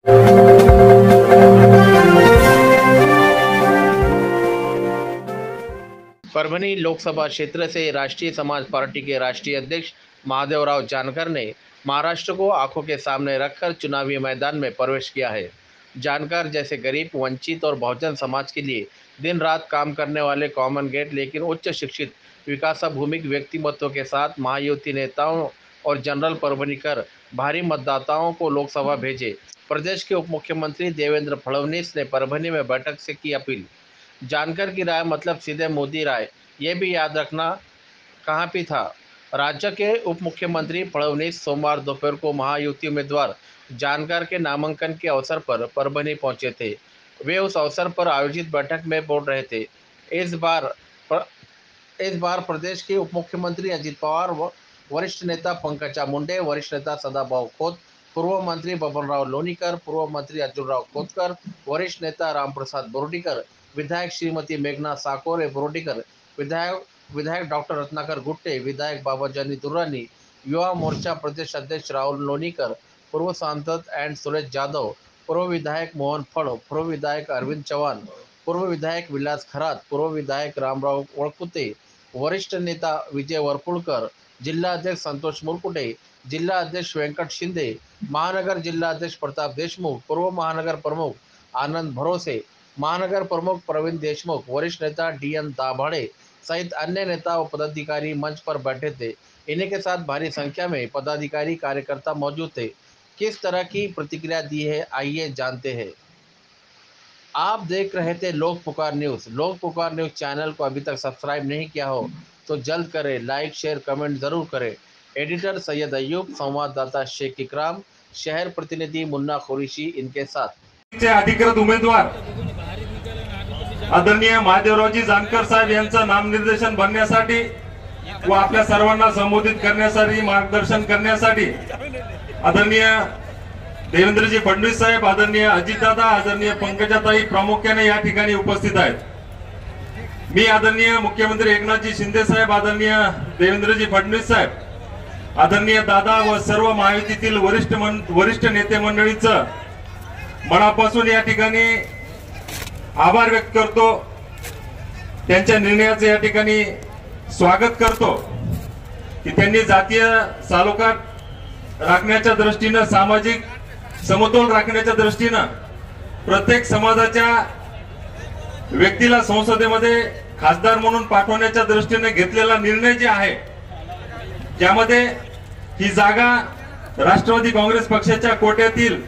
परभनी लोकसभा क्षेत्र से राष्ट्रीय समाज पार्टी के राष्ट्रीय अध्यक्ष महादेवराव जानकर ने महाराष्ट्र को आंखों के सामने रखकर चुनावी मैदान में प्रवेश किया है। जानकर जैसे गरीब, वंचित और बहुजन समाज के लिए दिन रात काम करने वाले कॉमन गेट लेकिन उच्च शिक्षित विकासभूमिक व्यक्तिमत्वों के साथ महायुति नेताओं और जनरल परभनी कर भारी मतदाताओं को लोकसभा भेजे। प्रदेश के उप मुख्यमंत्री देवेंद्र फडणवीस ने परभनी में बैठक से की अपील। जानकर की राय मतलब सीधे मोदी राय, ये भी याद रखना कहाँ पे था। राज्य के उप मुख्यमंत्री फडणवीस सोमवार दोपहर को महायुति उम्मीदवार जानकर के नामांकन के अवसर पर परभनी पहुंचे थे। वे उस अवसर पर आयोजित बैठक में बोल रहे थे। इस बार प्रदेश के उप मुख्यमंत्री अजित पवार, वरिष्ठ नेता पंकजा मुंडे, वरिष्ठ नेता सदाभाऊ खोत, पूर्व मंत्री बबनराव लोणीकर, पूर्व मंत्री अर्जुनराव खोतकर, वरिष्ठ नेता रामप्रसाद बोर्डीकर, विधायक श्रीमती मेघना साकोरे बोर्डीकर, विधायक डॉक्टर रत्नाकर गुट्टे, विधायक बाबाजानी दुर्रानी, युवा मोर्चा प्रदेश अध्यक्ष राहुल लोणीकर, पूर्व सांसद एंड सुरेश जाधव, पूर्व विधायक मोहन फड़, पूर्व विधायक अरविंद चौहान, पूर्व विधायक विलास खरात, पूर्व विधायक रामराव वळकुते, वरिष्ठ नेता विजय वरपुड़कर, जिल्हा अध्यक्ष संतोष मुरकुटे, जिल्हा अध्यक्ष वेंकट शिंदे, महानगर जिल्हा अध्यक्ष प्रताप देशमुख, पूर्व महानगर प्रमुख आनंद भरोसे, महानगर प्रमुख प्रवीण देशमुख, वरिष्ठ नेता DN दाभाड़े सहित अन्य नेता व पदाधिकारी मंच पर बैठे थे। इन्हीं के साथ भारी संख्या में पदाधिकारी कार्यकर्ता मौजूद थे। किस तरह की प्रतिक्रिया दी है, आइए जानते हैं। आप देख रहे थे लोक पुकार न्यूज़। लोक पुकार न्यूज़ चैनल को अभी तक सब्सक्राइब नहीं किया हो तो जल्द करें, लाइक शेयर कमेंट ज़रूर करें। एडिटर सैयद अयूब, संवाददाता शेख इकराम, शहर प्रतिनिधि मुन्ना कुरैशी इनके साथ। अधिकृत उमेदवार आदरणीय महादेवरावजी जानकर साहेब यांचं नामनिर्देशन भरण्यासाठी व आपल्या सर्वांना संबोधित करण्यासाठी, मार्गदर्शन करण्यासाठी आदरणीय देवेंद्रजी फडणवीस साहेब, आदरणीय अजितदादा, आदरणीय पंकजाताई प्रामुख्याने या ठिकाणी उपस्थित आहेत। मी आदरणीय मुख्यमंत्री एकनाथजी शिंदे साहेब, आदरणीय देवेंद्रजी फडणवीस साहेब, आदरणीय दादा व सर्व महायुतीतील वरिष्ठ नेते मंडळींचं मनापासून या ठिकाणी आभार व्यक्त करतो। त्यांच्या निर्णयाचे या ठिकाणी स्वागत करतो की त्यांनी जातीय सालोखाट राखण्याच्या दृष्टीने, सामाजिक समतोल राखण्याच्या दृष्टीने प्रत्येक समाजाच्या व्यक्तीला संसदेमध्ये खासदार म्हणून पाठवण्याच्या दृष्टीने घेतलेला निर्णय जे आहे, ज्यामध्ये ही जागा राष्ट्रवादी काँग्रेस पक्षाच्या कोट्यातील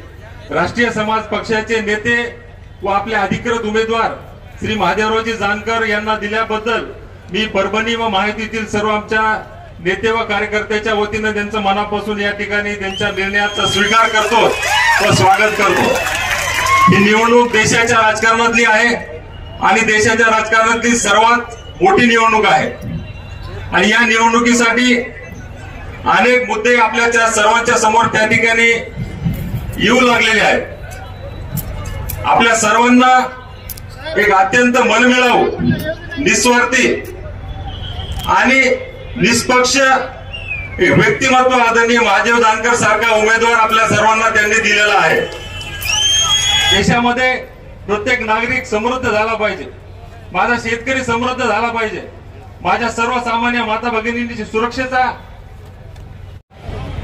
राष्ट्रीय समाज पक्षाचे नेते व आपले अधिकृत उमेदवार श्री महादेवरावजी जानकर यांना दिल्याबद्दल मी परभणी व महायुतीतील सर्व आमच्या नेते व कार्यकर्त्याच्या वतीने त्यांचं मनापासून या ठिकाणी त्यांच्या निर्णयाचा स्वीकार करतो व स्वागत करतो। ही निवडणूक देशाच्या राजकारणातली आहे आणि देशाच्या राजकारणातली सर्वात मोठी निवडणूक आहे आणि या निवडणुकीसाठी अनेक मुद्दे आपल्या सर्वांच्या समोर त्या ठिकाणी येऊ लागलेले आहेत। आपल्या सर्वांना एक अत्यंत मनमिळावू, निस्वार्थी आणि निष्पक्ष व्यक्तिमत्व आदरणीय महादेव जानकर सारखा उमेदवार आपल्या सर्वांना त्यांनी दिलेला आहे। देशामध्ये प्रत्येक नागरिक समृद्ध झाला पाहिजे, माझा शेतकरी समृद्ध झाला पाहिजे, माझ्या सर्वसामान्य माता भगिनींची सुरक्षेचा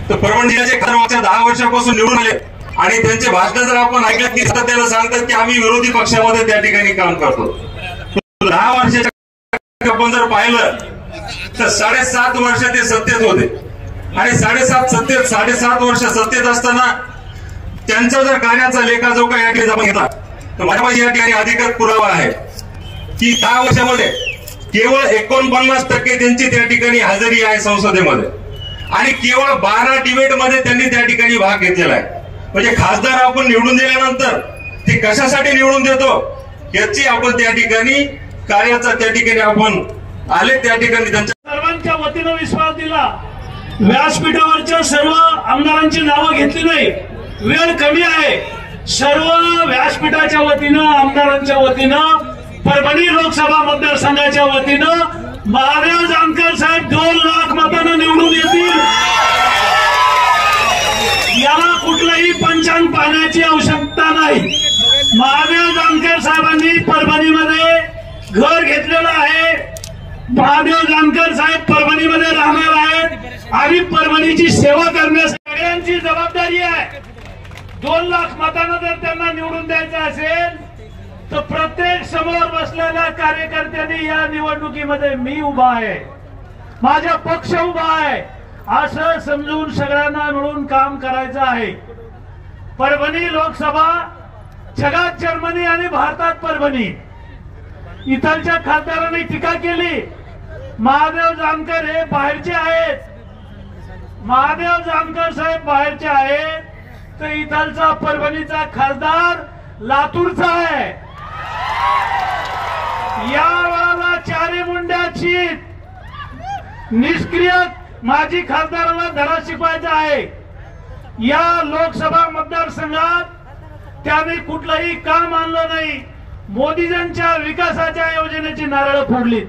तर परभणी जिल्ह्याचे खासदार 10 वर्षापासून निवडून आले आणि त्यांचे भाषण जर आपण ऐकलं की सातत्याने सांगतात की आम्ही विरोधी पक्षामध्ये त्या ठिकाणी काम करतो। 10 वर्षाच्या आपण जर पाहिलं तर 7.5 वर्ष ते सत्तेत होते आणि 7.5 वर्ष सत्तेत असताना त्यांचा जर कार्याचा लेखाजोखा या ठिकाणी आपण घेतला तर माझ्यापाशी या ठिकाणी अधिकृत पुरावा आहे की 10 वर्षामध्ये केवळ 49% त्यांची त्या ठिकाणी हजेरी आहे संसदेमध्ये आणि केवळ 12 डिबेटमध्ये त्यांनी त्या ठिकाणी भाग घेतलेला आहे। म्हणजे खासदार आपण निवडून दिल्यानंतर ते कशासाठी निवडून देतो याची आपण त्या ठिकाणी कार्याचा त्या ठिकाणी आपण आले त्या ठिकाणी त्यांच्या सर्वांच्या वतीने विश्वास दिला। व्यासपीठावरच्या सर्व आमदारांची नावं घेतली नाही, वेळ कमी आहे। सर्व व्यासपीठाच्या वतीनं, आमदारांच्या वतीनं, परभणी लोकसभा मतदारसंघाच्या वतीनं महादेव जानकर साहेब 2 लाख मतांना निवडून येतील। याला कुठलाही पंचांग पाहण्याची आवश्यकता नाही. महादेव जानकर साहेबांनी परभणीमध्ये घर घेतलेलं आहे. महादेव जानकर साहेब परभणीमध्ये राहणार आहेत आणि परभणीची सेवा करण्यासाठी सगळ्यांची जबाबदारी आहे. 2 लाख मतांना जर त्यांना निवडून द्यायचं असेल तर प्रत्येक समोर बसलेल्या कार्यकर्त्यांनी या निवडणुकीमध्ये मी उभा आहे, माझा पक्ष उभा आहे असं समजून सगळ्यांना मिळून काम करायचं आहे. परभणी लोकसभा जगात जर्मनी आणि भारतात परभणी. इथलच्या खासदारांनी टीका केली महादेव जानकर हे बाहेरचे आहेत. महादेव जानकर साहेब बाहेरचे आहेत तर इथलचा परभणीचा खासदार लातूरचा आहे. या वेळेला चारी मुंड्याची निष्क्रिय माजी खासदारांना धडा शिकवायचा आहे. या लोकसभा मतदारसंघात त्याने कुठलंही काम आणलं नाही. मोदीजींच्या विकासाच्या योजनेची नारळ फोडली.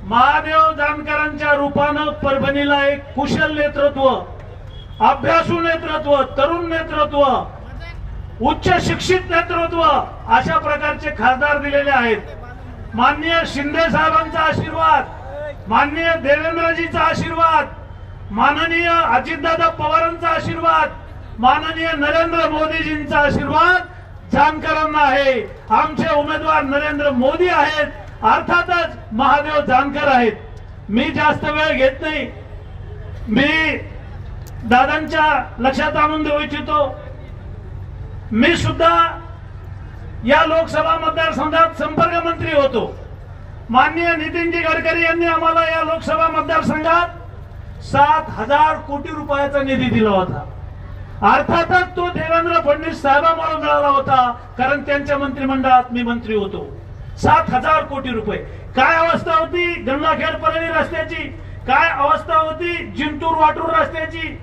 महादेव जानकरांच्या रूपानं परभणीला एक कुशल नेतृत्व, अभ्यासू नेतृत्व, तरुण नेतृत्व, उच्च शिक्षित नेतृत्व अशा प्रकारचे खासदार दिलेले आहेत. माननीय शिंदे साहेबांचा आशीर्वाद, माननीय देवेंद्रजीचा आशीर्वाद, माननीय अजितदादा पवारांचा आशीर्वाद, माननीय नरेंद्र मोदीजींचा आशीर्वाद जानकरांना आहे. आमचे उमेदवार नरेंद्र मोदी आहेत, अर्थातच महादेव जानकर आहेत. मी जास्त वेळ घेत नाही. मी दादांच्या लक्षात आणून देऊ इच्छितो, मी सुद्धा या लोकसभा मतदारसंघात संपर्क मंत्री होतो. माननीय नितीनजी गडकरी यांनी आम्हाला या लोकसभा मतदारसंघात 7,000 कोटी रुपयाचा निधी दिला होता. अर्थातच तो देवेंद्र फडणवीस साहेबांमुळे मिळाला होता, कारण त्यांच्या मंत्रिमंडळात मी मंत्री होतो. 7,000 कोटी रुपये. काय अवस्था होती गंगाखेड परळी रस्त्याची, काय अवस्था होती जिंतूर वाटूर रस्त्याची.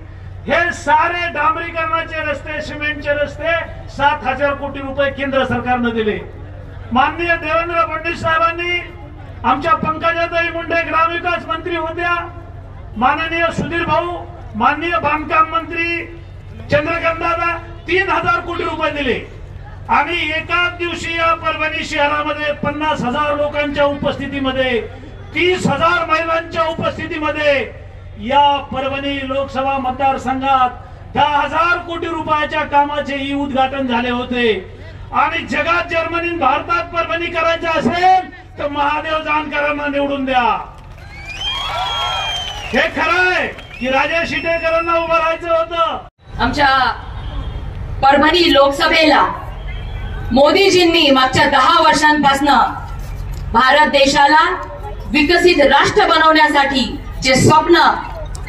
हे सारे डांबरीकरणाचे रस्ते, सिमेंटचे रस्ते 7,000 कोटी रुपये केंद्र सरकारनं दिले. माननीय देवेंद्र फडणवीस साहेबांनी, आमच्या पंकजाताई मुंडे ग्रामविकास मंत्री होत्या, माननीय सुधीर भाऊ, माननीय बांधकाम मंत्री चंद्रकांतदादा 3,000 कोटी रुपये दिले. आणि एकाच दिवशी या परभणी शहरामध्ये 50,000 लोकांच्या उपस्थितीमध्ये, 30,000 महिलांच्या उपस्थितीमध्ये या परभणी लोकसभा मतदारसंघात 10,000 कोटी रुपयाच्या कामाचे ई उद्घाटन झाले होते. आणि जगात जर्मनी भारतात परभणी करायचं असेल तर महादेव जानकरांना निवडून द्या. हे खरं आहे की राजा शिटेकरांना उभं राहायचं होतं. आमच्या परभणी लोकसभेला मोदीजींनी मागच्या 10 वर्षांपासून भारत देशाला विकसित राष्ट्र बनवण्यासाठी जे स्वप्न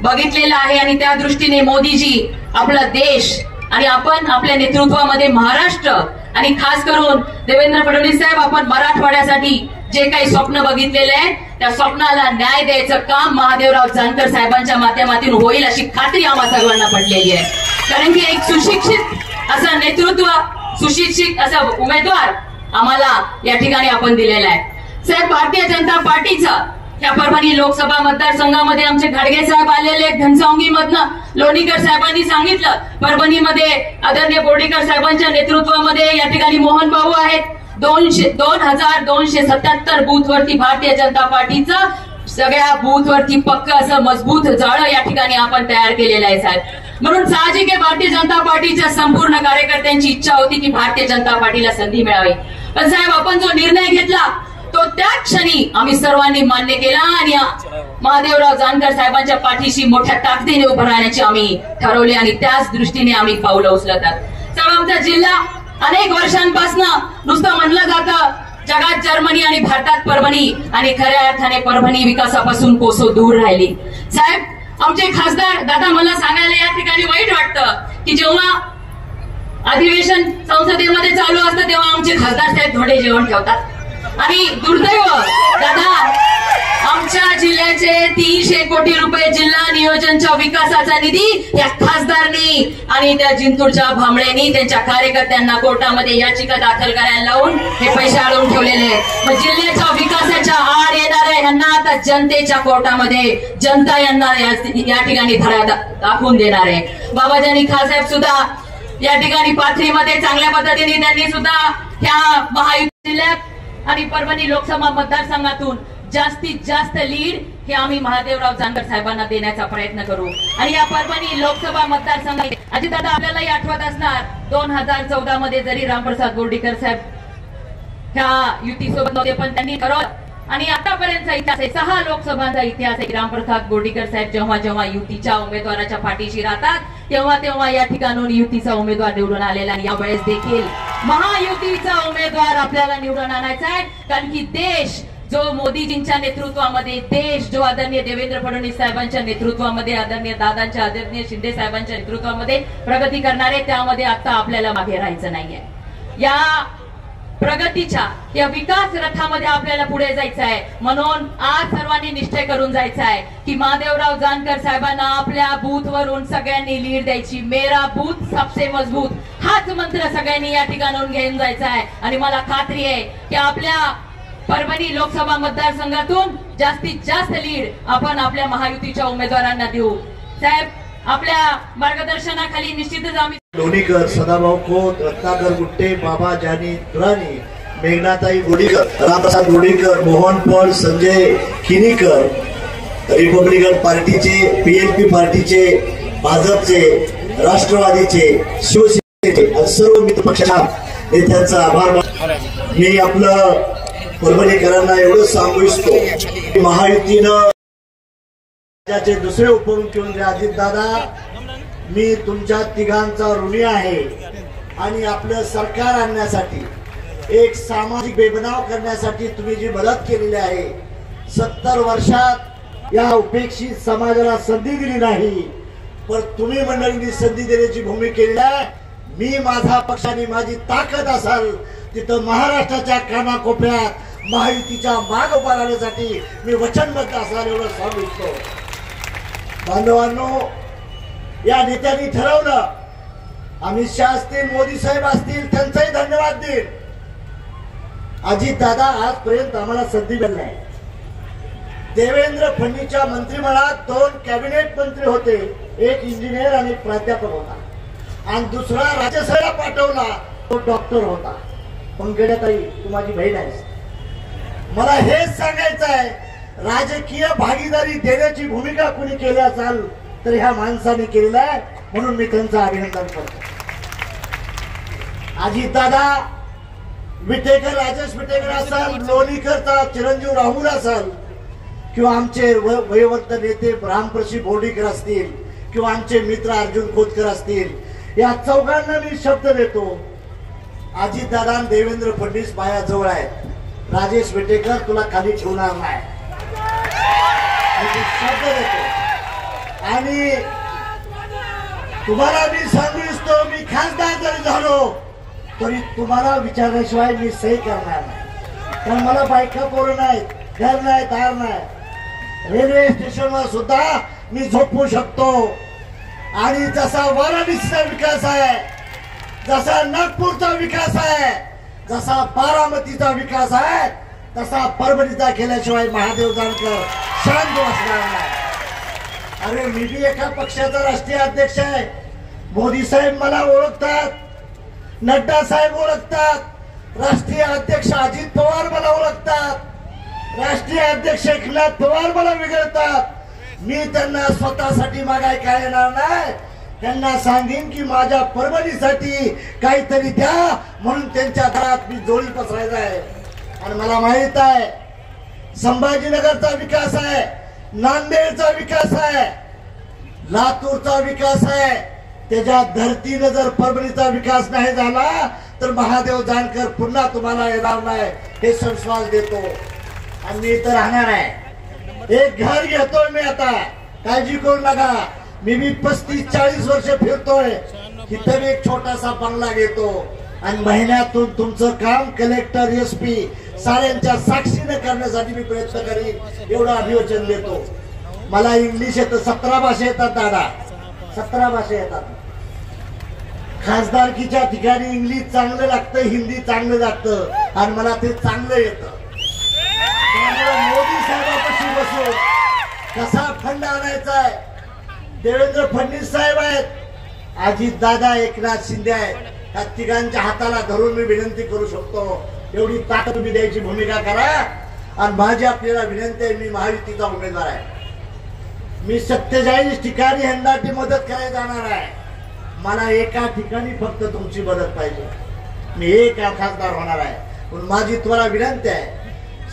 बघितलेलं आहे आणि त्या दृष्टीने मोदीजी आपला देश आणि आपण आपल्या नेतृत्वामध्ये महाराष्ट्र आणि खास करून देवेंद्र फडणवीस साहेब आपण मराठवाड्यासाठी जे काही स्वप्न बघितलेले आहेत त्या स्वप्नाला न्याय द्यायचं काम महादेवराव जानकर साहेबांच्या माध्यमातून होईल अशी खात्री आम्हा सर्वांना पडलेली आहे. कारण की एक सुशिक्षित असं नेतृत्व, सुशिक्षित असा उमेदवार आम्हाला या ठिकाणी आपण दिलेला आहे. साहेब, भारतीय जनता पार्टीचं या परभणी लोकसभा मतदारसंघामध्ये आमचे घाडगे साहेब आलेले, घनसावंगी मधनं लोणीकर साहेबांनी सांगितलं, परभणीमध्ये आदरणीय बोर्डीकर साहेबांच्या नेतृत्वामध्ये या ठिकाणी मोहन भाऊ आहेत. 2,277 बूथवरती भारतीय जनता पार्टीचं सगळ्या बूथवरती पक्क असं मजबूत जाळं या ठिकाणी आपण तयार केलेलं आहे साहेब. म्हणून साहजिक आहे भारतीय जनता पार्टीच्या संपूर्ण कार्यकर्त्यांची इच्छा होती की भारतीय जनता पार्टीला संधी मिळावी. पण साहेब, आपण जो निर्णय घेतला तो त्या क्षणी आम्ही सर्वांनी मान्य केला आणि महादेवराव जानकर साहेबांच्या पाठीशी मोठ्या ताकदीने उभं राहण्याचे आम्ही ठरवले आणि त्याच दृष्टीने आम्ही पावलं उचलतात. साहेब, आमचा जिल्हा अनेक वर्षांपासून नुसतं म्हणलं जातं जगात जर्मनी आणि भारतात परभणी, आणि खऱ्या अर्थाने परभणी विकासापासून कोसो दूर राहिली. साहेब, आमचे खासदार दादा, मला सांगायला या ठिकाणी वाईट वाटतं की जेव्हा अधिवेशन संसदेमध्ये चालू असतं तेव्हा आमचे खासदार साहेब धोडे जेवण ठेवतात. आणि दुर्दैव दादा, आमच्या जिल्ह्याचे 300 कोटी रुपये जिल्हा नियोजनच्या विकासाचा निधी या खासदारांनी आणि त्या जिंतूरच्या भांबळ्यांनी त्यांच्या कार्यकर्त्यांना कोर्टामध्ये याचिका दाखल करायला लावून हे पैसे अडवून ठेवलेले आहेत. मग जिल्ह्याच्या विकासाच्या आड येणार आहे यांना आता जनतेच्या कोर्टामध्ये जनता यांना या ठिकाणी धडा दाखवून देणार आहे. बाबाजानी खासाहेब सुद्धा या ठिकाणी पाथरीमध्ये चांगल्या पद्धतीने त्यांनी सुद्धा ह्या महायुती जिल्ह्यात आणि परभणी लोकसभा मतदारसंघातून जास्तीत जास्त लीड हे आम्ही महादेवराव जानकर साहेबांना देण्याचा प्रयत्न करू। आणि या परभणी लोकसभा मतदारसंघात अजितदादा आपल्यालाही आठवत असणार 2014 मध्ये जरी रामप्रसाद बोर्डीकर साहेब ह्या युतीसोबत नव्हते पण त्यांनी ठरवलं आणि आतापर्यंतचा इतिहास आहे 6 लोकसभांचा इतिहास आहे रामप्रसाद बोर्डीकर साहेब जेव्हा जेव्हा युतीच्या उमेदवाराच्या पाठीशी राहतात तेव्हा तेव्हा या ठिकाणून युतीचा उमेदवार निवडून आलेला आणि यावेळेस देखील महायुतीचा उमेदवार आपल्याला निवडून आणायचा आहे। कारण की देश जो मोदीजींच्या नेतृत्वामध्ये देश जो आदरणीय देवेंद्र फडणवीस साहेबांच्या नेतृत्वामध्ये आदरणीय दादांच्या आदरणीय शिंदे साहेबांच्या नेतृत्वामध्ये प्रगती करणारे त्यामध्ये आता आपल्याला मागे राहायचं नाहीये। या प्रगतीच्या या विकास रथामध्ये आपल्याला पुढे जायचं आहे म्हणून आज सर्वांनी निश्चय करून जायचा आहे की महादेवराव जानकर साहेबांना आपल्या बूथवरून सगळ्यांनी लीड द्यायची। मेरा बूथ सबसे मजबूत हाच मंत्र सगळ्यांनी या ठिकाणाहून घेऊन जायचा आहे आणि मला खात्री आहे की आपल्या परभणी लोकसभा मतदारसंघातून जास्तीत जास्त लीड आपण आपल्या महायुतीच्या उमेदवारांना देऊ। साहेब आपल्या मार्गदर्शनाखाली निश्चितच आम्ही लोणीकर, सदाभाऊ खोत, रत्नाकर गुट्टे, बाबा जानी दुरानी, मेघनाताई बोडीकर, रामप्रसाद बोडीकर, मोहन पॉल, संजय खिनीकर, रिपब्लिकन पार्टीचे, पीएनपी पार्टीचे, भाजपचे, राष्ट्रवादीचे, शिवसेनेचे आणि सर्व मित्र पक्षाच्या नेत्यांचा आभार। मी आपलं परभणीकरांना एवढं सांगू इच्छितो महायुतीनं राज्याचे दुसरे उपमुख्यमंत्री अजितदादा मी तुमच्या तिघांचा ऋणी आहे आणि आपलं सरकार आणण्यासाठी एक सामाजिक बेबनाव करण्यासाठी तुम्ही जी मदत केलेली आहे 70 वर्षात या उपेक्षित समाजाला संधी दिली नाही पण तुम्ही मंडळींनी संधी देण्याची भूमिका केली आहे। मी माझा पक्ष आणि माझी ताकद असाल तिथं महाराष्ट्राच्या कानाकोपऱ्यात महायुतीच्या माग उभा राहण्यासाठी मी वचनबद्ध असाल एवढं सांगू इच्छितो। बांधवांनो या नेत्यांनी ठरवलं अमित शहा असतील मोदी साहेब असतील त्यांचाही धन्यवाद देईल। अजित दादा आजपर्यंत आम्हाला संधी मिळाली नाही। देवेंद्र फडणवीसच्या मंत्रिमंडळात 2 कॅबिनेट मंत्री होते, एक इंजिनियर आणि प्राध्यापक होता आणि दुसरा राज्यसभेला पाठवला तो डॉक्टर होता। पंकजाताई तू माझी बहीण आहेस, मला हेच सांगायचं आहे राजकीय भागीदारी देण्याची भूमिका कुणी केली असाल तर ह्या माणसाने केलेला आहे म्हणून मी त्यांचं अभिनंदन करतो। अजितदादा विटेकर, राजेश विटेकर असाल, लोणीकरचा चिरंजीव राहुल असाल किंवा आमचे वयोवृद्ध नेते रामप्रसाद बोर्डीकर असतील किंवा आमचे मित्र अर्जुन खोतकर असतील या चौघांना मी शब्द देतो अजितदादा आणि देवेंद्र फडणवीस माझ्याजवळ आहेत, राजेश विटेकर तुला खाली ठेवणार नाही शब्द देतो। आणि तुम्हाला मी सांगू इच्छितो मी खासदार जरी झालो तरी तुम्हाला विचारल्याशिवाय मी सही करणार नाही कारण मला बायका पोरं नाहीत, घर नाही, दार नाही। रेल्वे स्टेशनवर सुद्धा मी झोपू शकतो आणि जसा वाराणसीचा विकास आहे, जसा नागपूरचा विकास आहे, जसा बारामतीचा विकास आहे तसा परभणीचा केल्याशिवाय महादेव जानकर शांत बसणार नाही। अरे मी बी एका पक्षाचा राष्ट्रीय अध्यक्ष आहे, मोदी साहेब मला ओळखतात, नड्डा साहेब ओळखतात, राष्ट्रीय अध्यक्ष अजित पवार मला ओळखतात, राष्ट्रीय अध्यक्ष एकनाथ पवार मला विगळतात। मी त्यांना स्वतःसाठी मागाय काय येणार नाही, त्यांना सांगेन की माझ्या परभणीसाठी काहीतरी द्या म्हणून त्यांच्या दारात मी जोडी पसरायचा आहे। आणि मला माहित आहे संभाजीनगरचा विकास आहे, नांदेडचा विकास आहे, लातूरचा विकास आहे, त्याच्या धर्तीने जर परभणीचा विकास नाही झाला तर महादेव जानकर पुन्हा तुम्हाला येणार नाही हे संश्वास देतो। आणि मी इथं राहणार आहे, एक घर घेतोय मी आता, काळजी करू नका। मी 35-40 वर्ष फिरतोय, इथं एक छोटासा बंगला घेतो आणि महिन्यातून तुमचं काम कलेक्टर एसपी साऱ्यांच्या साक्षीने करण्यासाठी मी प्रयत्न करीन एवढं अभिवचन देतो। मला इंग्लिश येतं, 17 भाषा येतात दादा, 17 भाषा येतात। खासदारकीच्या ठिकाणी इंग्लिश चांगलं लागतं, हिंदी चांगलं लागतं आणि मला ते चांगलं येतं। त्यामुळे मोदी साहेबांपाशी बसून कसा फंड आणायचा आहे, देवेंद्र फडणवीस साहेब आहेत अजितदादा एकनाथ शिंदे आहेत, त्या तिघांच्या हाताला धरून मी विनंती करू शकतो, एवढी ताकद तुम्ही द्यायची भूमिका करा. आणि माझी आपल्याला विनंती आहे, मी महायुतीचा उमेदवार आहे, मी 47 ठिकाणी यंदाची मदत करायला जाणार आहे. मला एका ठिकाणी फक्त तुमची मदत पाहिजे, मी एक खासदार होणार आहे. पण माझी तुम्हाला विनंती आहे,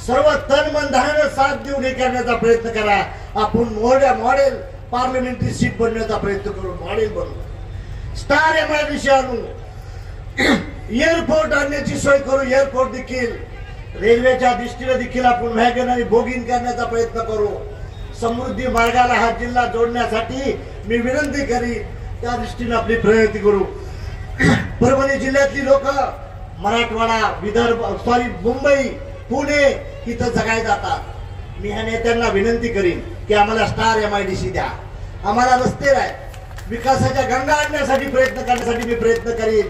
सर्व तन मन धनानं साथ देऊन हे करण्याचा प्रयत्न करा. आपण मॉडेल पार्लमेंटरी सीट बनवण्याचा प्रयत्न करू, मॉडेल बनवू, स्टार MIDC आणू, एअरपोर्ट आणण्याची सोय करू. एअरपोर्ट देखील रेल्वेच्या दृष्टीने देखील आपण वॅगन आणि बोगिंग करण्याचा प्रयत्न करू. समृद्धी मार्गाला हा जिल्हा जोडण्यासाठी मी विनंती करीन, त्या दृष्टीने आपली प्रयत्न करू. परभणी जिल्ह्यातली लोक मराठवाडा, विदर्भ, मुंबई, पुणे इथं जगायला जातात. मी ह्या नेत्यांना विनंती करीन की आम्हाला स्टार MIDC द्या, आम्हाला रस्ते नाही, विकासाच्या गंगा आणण्यासाठी प्रयत्न करण्यासाठी मी प्रयत्न करीन.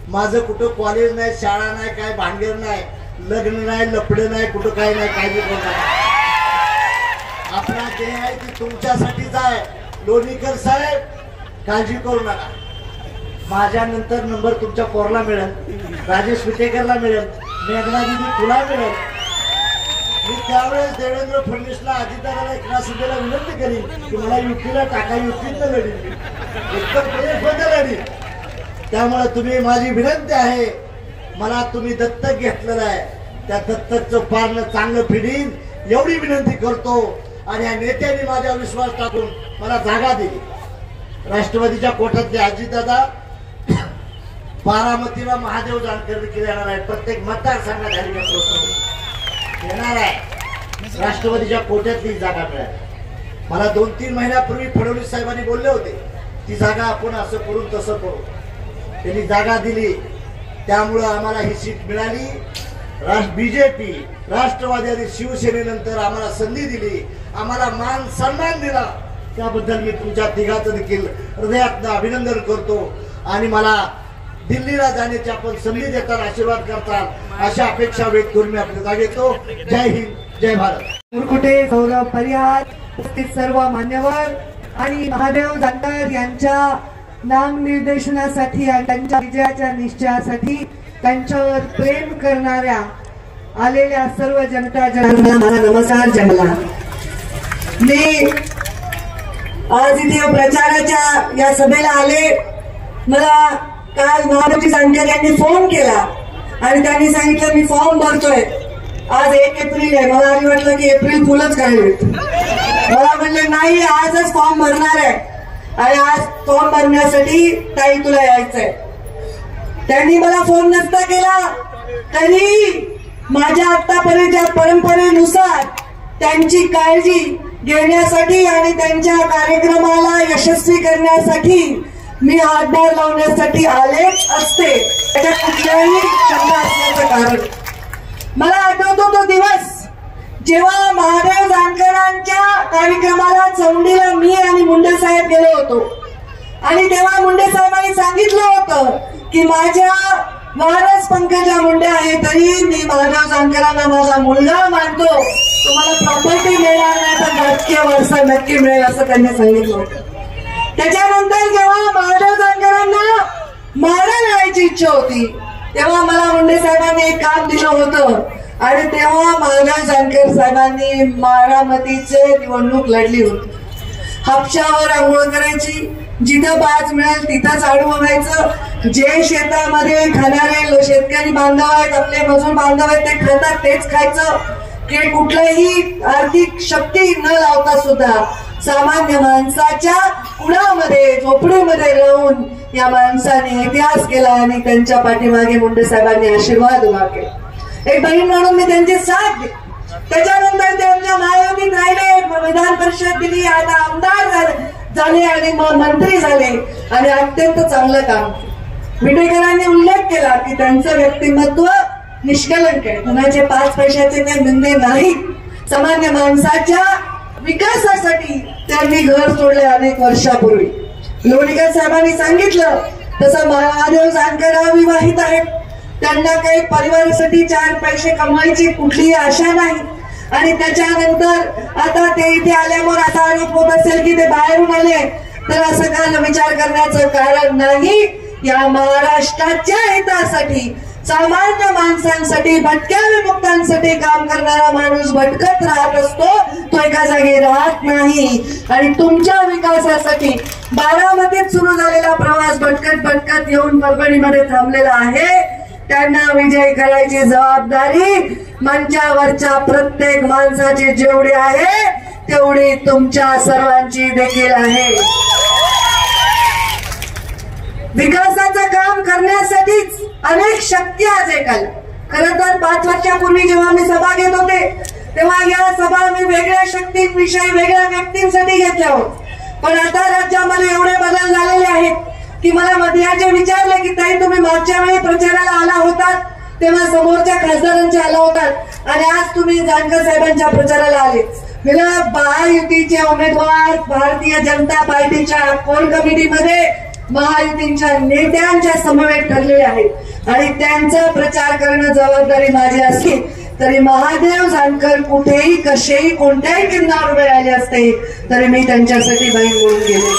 माझं कुठं कॉलेज नाही, शाळा नाही, काय भानगड नाही, लग्न नाही, लफडं नाही, कुठं काय नाही, काय नाही. आपला जे आहे ती तुमच्यासाठीच आहे. लोणीकर साहेब काळजी करू नका, माझ्या नंतर नंबर तुमच्या पोरला मिळेल, राजेश विटेकरला मिळेल, मेघना दिदी तुला मिळेल. मी त्यावेळेस देवेंद्र फडणवीसला, अजितदादाला, एकनाथ शिंदेला विनंती करीन की मला युतीला टाका, युतीतनं लढीन, एकदम प्रदेशमध्ये लढीन. त्यामुळे तुम्ही, माझी विनंती आहे, मला तुम्ही दत्तक घेतलेलं आहे, त्या दत्तकचं पारणं चांगलं फिरीन एवढी विनंती करतो. आणि या नेत्यांनी माझ्या विश्वास टाकून मला जागा दिली. राष्ट्रवादीच्या कोट्यातले अजितदादा बारामतीला महादेव जानकर देखील येणार आहे, प्रत्येक मतदारसंघात येणार आहे. राष्ट्रवादीच्या कोट्यातली जागा मिळाली. मला 2-3 महिन्यापूर्वी फडणवीस साहेबांनी बोलले होते, ती जागा आपण असं करून तसं करू. त्यांनी जागा दिली, त्यामुळं आम्हाला ही सीट मिळाली. BJP, राष्ट्रवादी आणि शिवसेनेनंतर आम्हाला संधी दिली, आम्हाला मान सन्मान दिला, त्याबद्दल मी तुमच्या तिघांचं देखील हृदयातनं अभिनंदन करतो. आणि मला दिल्लीला जाण्याची आपण संधी देतात, आशीर्वाद करतात, अशा अपेक्षा व्यक्त करून मी आपल्या जागा घेतो. जय हिंद, जय भारत. मुरकुटे, सौरभ परिहार, उपस्थित सर्व मान्यवर आणि महादेव जानकर यांच्या नामनिर्देशनासाठी आणि त्यांच्या विजयाच्या निश्चयासाठी त्यांच्यावर प्रेम करणाऱ्या आलेल्या सर्व जनता जनांना माझा नमस्कार. जमला मी आज इथे प्रचाराच्या या सभेला आले. मला काल महादेवजी जानकर यांनी फोन केला आणि त्यांनी सांगितलं मी फॉर्म भरतोय, आज 1 एप्रिल आहे. मला आधी वाटलं की एप्रिल फुलच काढले. मला म्हणले नाही, आजच फॉर्म भरणार आहे आणि आज फॉर्म भरण्यासाठी ताई तुला यायचंय. त्यांनी मला फोन नसता केला तरी माझ्या आतापर्यंतच्या परंपरेनुसार त्यांची काळजी घेण्यासाठी आणि त्यांच्या कार्यक्रमाला यशस्वी करण्यासाठी मी हातभार लावण्यासाठी आलेच असते. त्याच्यात कुठल्याही शंका असण्याचं कारण. मला आठवतो तो दिवस जेव्हा महादेव जानकरांच्या कार्यक्रमाला चौंडीला मी आणि मुंडे साहेब गेलो होतो आणि तेव्हा मुंडे साहेबांनी सांगितलं होतं की माझ्या वारस पंकजा मुंडे आहे तरी मी महादेव जानकरांना माझा मुलगा मानतो, तुम्हाला प्रॉपर्टी मिळणार नाही तर राजकीय वारसा नक्की मिळेल असं त्यांनी सांगितलं होतं. त्याच्यानंतर जेव्हा महादेव जानकरांना मारा मिळायची इच्छा होती तेव्हा मला मुंडे साहेबांनी एक काम दिलं होतं आणि तेव्हा महादेव जानकर साहेबांनी बारामतीचे निवडणूक लढली होती. हापशावर आंघोळ करायची, जिथं बाज मिळेल तिथं झाडू बघायचं. जे शेतामध्ये खाणारे शेतकरी बांधव आहेत, आपले मजूर बांधव आहेत, ते खातात तेच खायचं. की कुठल्याही आर्थिक शक्ती न लावता सुद्धा सामान्य माणसाच्या कुणामध्ये झोपडीमध्ये राहून या माणसाने इतिहास केला आणि त्यांच्या पाठीमागे मुंडे साहेबांनी आशीर्वाद उभा केला. एक बहीण म्हणून मी त्यांची साथ दिली. त्याच्यानंतर ते आमच्या महायुतीत राहिले, विधान परिषद दिली, आता आमदार झाले आणि मंत्री झाले आणि अत्यंत चांगलं काम केलं. विटेकरांनी उल्लेख केला की त्यांचं व्यक्तिमत्व निष्कलंक आहे, कुणाचे 5 पैशाचे ते निंदे नाहीत. सामान्य माणसाच्या विकासासाठी त्यांनी घर सोडले अनेक वर्षापूर्वी. लोणीकर साहेबांनी सांगितलं तसं महादेव जानकर अविवाहित आहेत, त्यांना काही परिवारासाठी 4 पैसे कमवायची कुठलीही आशा नाही. आणि त्याच्यानंतर आता ते इथे आल्यावर असा आरोप होत असेल की ते बाहेरून आले तर असं का विचार करण्याचं कारण नाही. या महाराष्ट्राच्या हितासाठी, सामान्य माणसांसाठी, भटक्या विमुक्तांसाठी काम करणारा माणूस भटकत राहत असतो, तो एका जागी राहत नाही. आणि तुमच्या विकासासाठी बारामतीत सुरू झालेला प्रवास भटकत भटकत येऊन परभणीमध्ये थांबलेला आहे. त्यांना विजय करायची जबाबदारी मंचावरच्या प्रत्येक माणसाची जेवढी आहे तेवढी तुमच्या सर्वांची देखील आहे. विकासाचं काम करण्यासाठीच अनेक शक्ती आज एकाला. खरं तर 5 वर्षापूर्वी जेव्हा मी सभा घेत होते तेव्हा या सभा मी वेगळ्या शक्तींविषयी, वेगळ्या व्यक्तींसाठी घेतल्या होत. पण आता राज्यामध्ये एवढे बदल झालेले आहेत की मला मध्याचे विचारले की ताई तुम्ही मागच्या वेळी प्रचाराला आला होतात तेव्हा समोरच्या खासदारांच्या आला होतात आणि आज तुम्ही जानकर साहेबांच्या प्रचाराला आले. मला महायुतीचे उमेदवार भारतीय जनता पार्टीच्या कोर कमिटीमध्ये महायुतीच्या नेत्यांच्या समवेत ठरलेले आहेत आणि त्यांचा प्रचार करणं जबाबदारी माझी असली तरी महादेव जानकर कुठेही कसेही कोणत्याही चिन्हावर उभे राहिले असते तरी मी त्यांच्यासाठी बहीण म्हणून गेले.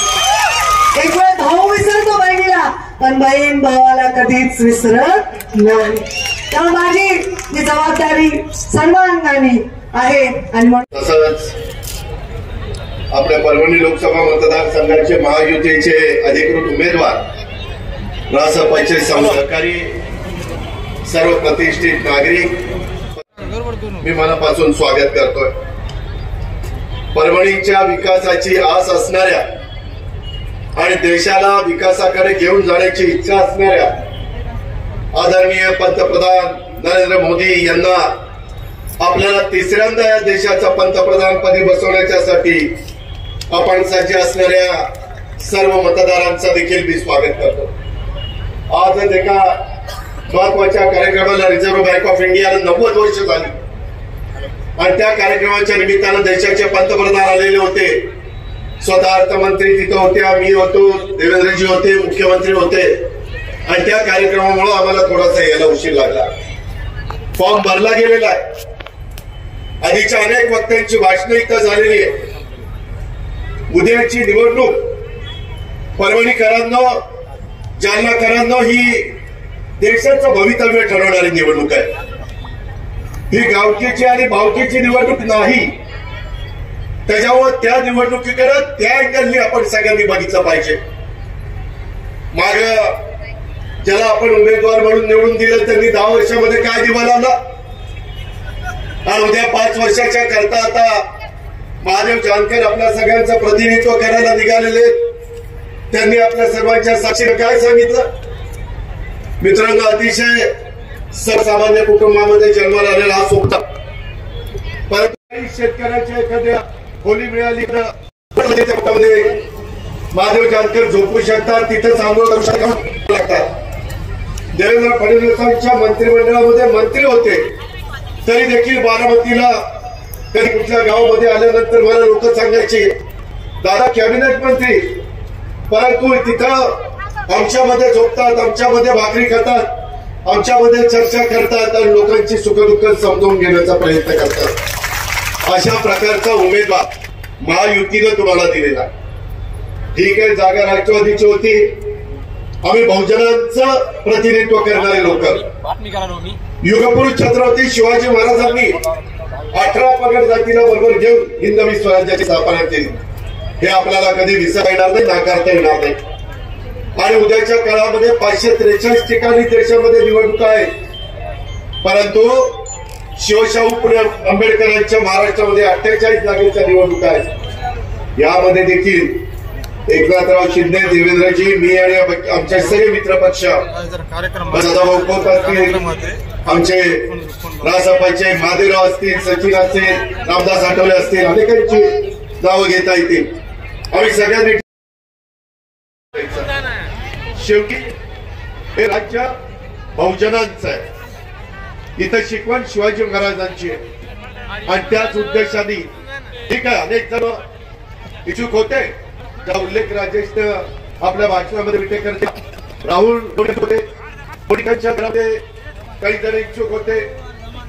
एक वेळ भाऊ विसरतो बहिणीला, पण बहीण भावाला कधीच विसरत नाही. त्यामुळे माझी ही जबाबदारी सर्वांगाने आहे. आणि तसंच आपल्या परभणी लोकसभा मतदारसंघाचे महायुतीचे अधिकृत उमेदवार रासपचे सहकारी सर्व प्रतिष्ठित नागरिक मी मनापासून स्वागत करतोय. परभणीच्या विकासाची आस असणाऱ्या आणि देशाला विकासाकडे घेऊन जाण्याची इच्छा असणाऱ्या आदरणीय पंतप्रधान नरेंद्र मोदी यांना आपल्याला तिसऱ्यांदा या देशाचा पंतप्रधानपदी बसवण्यासाठी आपण सज्ज असणाऱ्या सर्व मतदारांचा देखील मी स्वागत करतो. आज एका महत्वाच्या कार्यक्रमाला रिझर्व्ह बँक ऑफ इंडियाला 90 वर्ष झाली आणि त्या कार्यक्रमाच्या निमित्तानं देशाचे पंतप्रधान आलेले होते. स्वतः अर्थमंत्री तिथं होत्या, मी होतो, देवेंद्रजी होते, मुख्यमंत्री होते आणि त्या कार्यक्रमामुळे आम्हाला थोडासा यायला उशीर लागला. फॉर्म भरला गेलेला आहे. आधीच्या अनेक वक्त्यांची भाषणं इथं झालेली आहे. उद्याची निवडणूक परभणीकरांनो, जालनाकरांनो ही देशाचं भवितव्य ठरवणारी निवडणूक आहे. ही गावकीची आणि भावकीची निवडणूक नाही. त्याच्यामुळे त्या निवडणुकीकडे त्या अँगलनी आपण सगळ्यांनी बघितलं पाहिजे. माग ज्याला आपण उमेदवार म्हणून निवडून दिलं त्यांनी 10 वर्षामध्ये काय दिवा लावला आणि उद्या 5 वर्षाच्या करता आता महादेव जानकर आपल्या सगळ्यांचं प्रतिनिधित्व करायला निघालेले. त्यांनी आपल्या सर्वांच्या साक्षीने काय सांगितलं. मित्रांनो, अतिशय सर्वसामान्य कुटुंबामध्ये जन्माला आलेला हा सोबता, परंतु शेतकऱ्याच्या एखाद्या खोली मिळाली तर महादेव जानकर झोपू शकतात, तिथेच आंदोलन करू शकतात. देवेंद्र फडणवीसांच्या मंत्रिमंडळामध्ये मंत्री होते तरी देखील बारामतीला कधी कुठल्या गावामध्ये आल्यानंतर मला लोक सांगायचे दादा कॅबिनेट मंत्री, परंतु तिथं आमच्यामध्ये झोपतात, आमच्यामध्ये भाकरी खातात, आमच्यामध्ये चर्चा करतात आणि लोकांची सुखदुःख समजून घेण्याचा प्रयत्न करतात. अशा प्रकारचा उमेदवार महायुतीनं तुम्हाला दिलेला. ठीक आहे, जागा राष्ट्रवादीची होती. आम्ही बहुजनांचं प्रतिनिधित्व करणारे लोक. युगपुरुष छत्रपती शिवाजी महाराजांनी 18 पगड जातीला बरोबर घेऊन हिंदवी स्वराज्याची स्थापना केली. हे आपल्याला कधी विसरता येणार नाही, नाकारता येणार नाही. आणि उद्याच्या काळामध्ये 543 ठिकाणी देशामध्ये निवडणुका आहेत, परंतु शिवशाहू फुले आंबेडकरांच्या महाराष्ट्रामध्ये 48 जागेच्या निवडणुका आहेत. यामध्ये देखील एकनाथराव शिंदे, देवेंद्रजी, मी आणि आमचे सगळे मित्रपक्ष, सदाभाऊ खोत असतील, आमचे रासपाचे महादेवराव असतील, सचिन असतील, रामदास आठवले असतील, अनेकांची नावं घेता येतील. आम्ही सगळ्यांनी शेवटी हे राज्य बहुजनांचं आहे. इथं शिकवण शिवाजी महाराजांची आहे आणि त्याच उद्देशाने ठीक आहे अनेक जण इच्छुक होते. त्या उल्लेख राजेश आपल्या भाषणामध्ये विटेकर, राहुल होते, कोणिकांच्या घरामध्ये काही जण इच्छुक होते.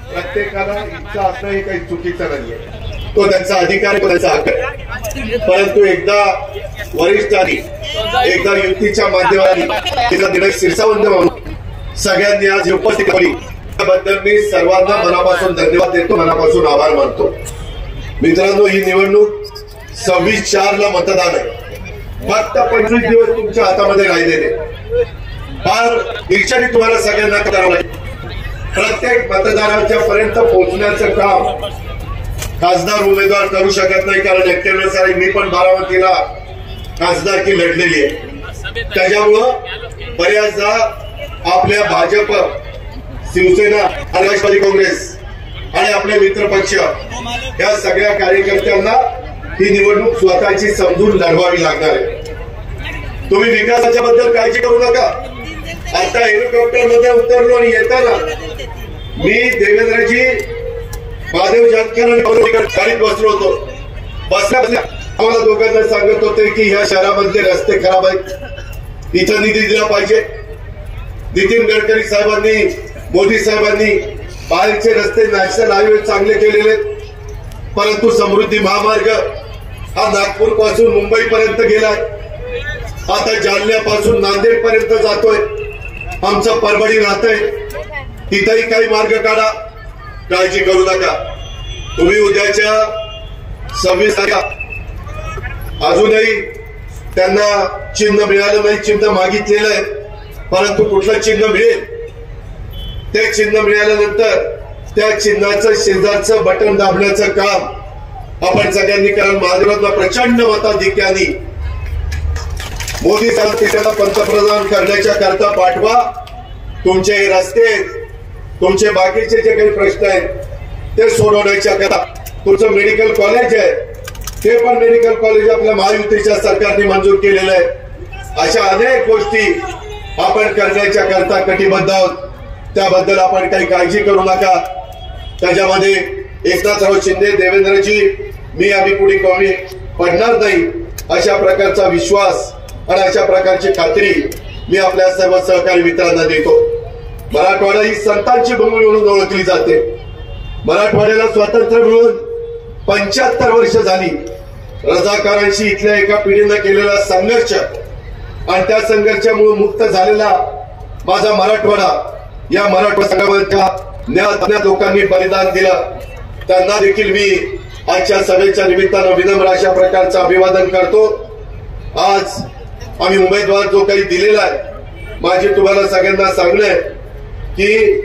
प्रत्येकाला इच्छा असणं हे काही चुकीचं नाहीये, तो त्यांचा अधिकार आहे, त्यांचा हक्क आहे. परंतु एकदा वरिष्ठांनी एकदा युतीच्या माध्यमाने तिचा निर्णय शिरसावंत म्हणून सगळ्यांनी आज उपस्थित केली त्याबद्दल मी सर्वांना मनापासून धन्यवाद देतो, मनापासून आभार मानतो. मित्रांनो, ही निवडणूक 26/4 मतदान आहे. फक्त 25 दिवस तुमच्या हातामध्ये राहिलेले. फार निश्चित तुम्हाला सगळ्यांना करावं लागेल. प्रत्येक मतदाराच्या पर्यंत पोहोचण्याचं काम खासदार उमेदवार करू शकत नाही, कारण एकट्यानुसार मी पण बारामतीला खासदारकी लढलेली आहे. त्याच्यामुळं बऱ्याचदा आपल्या भाजप, शिवसेना आणि राष्ट्रवादी काँग्रेस आणि आपले मित्र पक्ष या सगळ्या कार्यकर्त्यांना ही निवडणूक स्वतःची समजून लढवावी लागणार आहे. तुम्ही विकासाच्या बद्दल काळजी करू नका. आता हेलिकॉप्टर मध्ये उतरलो आणि येताना मी देवेंद्रजी, महादेव जानकर गाडीत बसलो होतो. बसल्या आम्हाला दोघांना सांगत होते की ह्या शहरामधले रस्ते खराब आहेत, इथं निधी दिला पाहिजे. नितीन गडकरी साहेबांनी, मोदी साहेबांनी बाहेरचे रस्ते, नॅशनल हायवे चांगले केलेले, परंतु समृद्धी महामार्ग हा नागपूर पासून मुंबई पर्यंत गेलाय. आता जालन्यापासून नांदेड पर्यंत जातोय. आमचं परभणी राहतंय, तिथंही काही मार्ग काढा. काळजी करू नका. तुम्ही उद्याच्या 26 अजूनही त्यांना चिन्ह मिळालं नाही. चिन्ह मागितलेलं आहे, परंतु कुठलं चिन्ह मिळेल ते चिन्ह मिळाल्यानंतर त्या चिन्हाचं शेजारचं बटन दाबण्याचं काम आपण सगळ्यांनी, कारण महादेवांना प्रचंड मताधिक्याने मोदी साहेब तिथं पंतप्रधान करण्याच्या करता पाठवा. तुमचे हे रस्ते, तुमचे बाकीचे जे काही प्रश्न आहेत ते सोडवण्याच्या करता, तुमचं मेडिकल कॉलेज आहे ते पण मेडिकल कॉलेज आपल्या महायुतीच्या सरकारने मंजूर केलेलं आहे. अशा अनेक गोष्टी आपण करण्याच्या करता कटिबद्ध आहोत. त्याबद्दल आपण काही काळजी करू नका. त्याच्यामध्ये एकनाथराव शिंदे, देवेंद्रजी, मी आम्ही पुढे कमी पडणार नाही अशा प्रकारचा विश्वास आणि अशा प्रकारची खात्री मी आपल्या सर्व सहकारी मित्रांना देतो. मराठवाडा ही संतांची भूमी म्हणून ओळखली जाते. मराठवाड्याला स्वातंत्र्य मिळून 75 वर्ष झाली. रजाकारांशी इथल्या एका पिढीनं केलेला संघर्ष आणि त्या संघर्षामुळे मुक्त झालेला माझा मराठवाडा, या मराठवाडा संघाच्या लोकांनी बलिदान दिलं. त्यांना देखील मी आजच्या सभेच्या निमित्तानं विनम्र अशा प्रकारचं अभिवादन करतो. आज आम्ही उमेदवार जो काही दिलेला आहे, माझी तुम्हाला सगळ्यांना सांगणं आहे की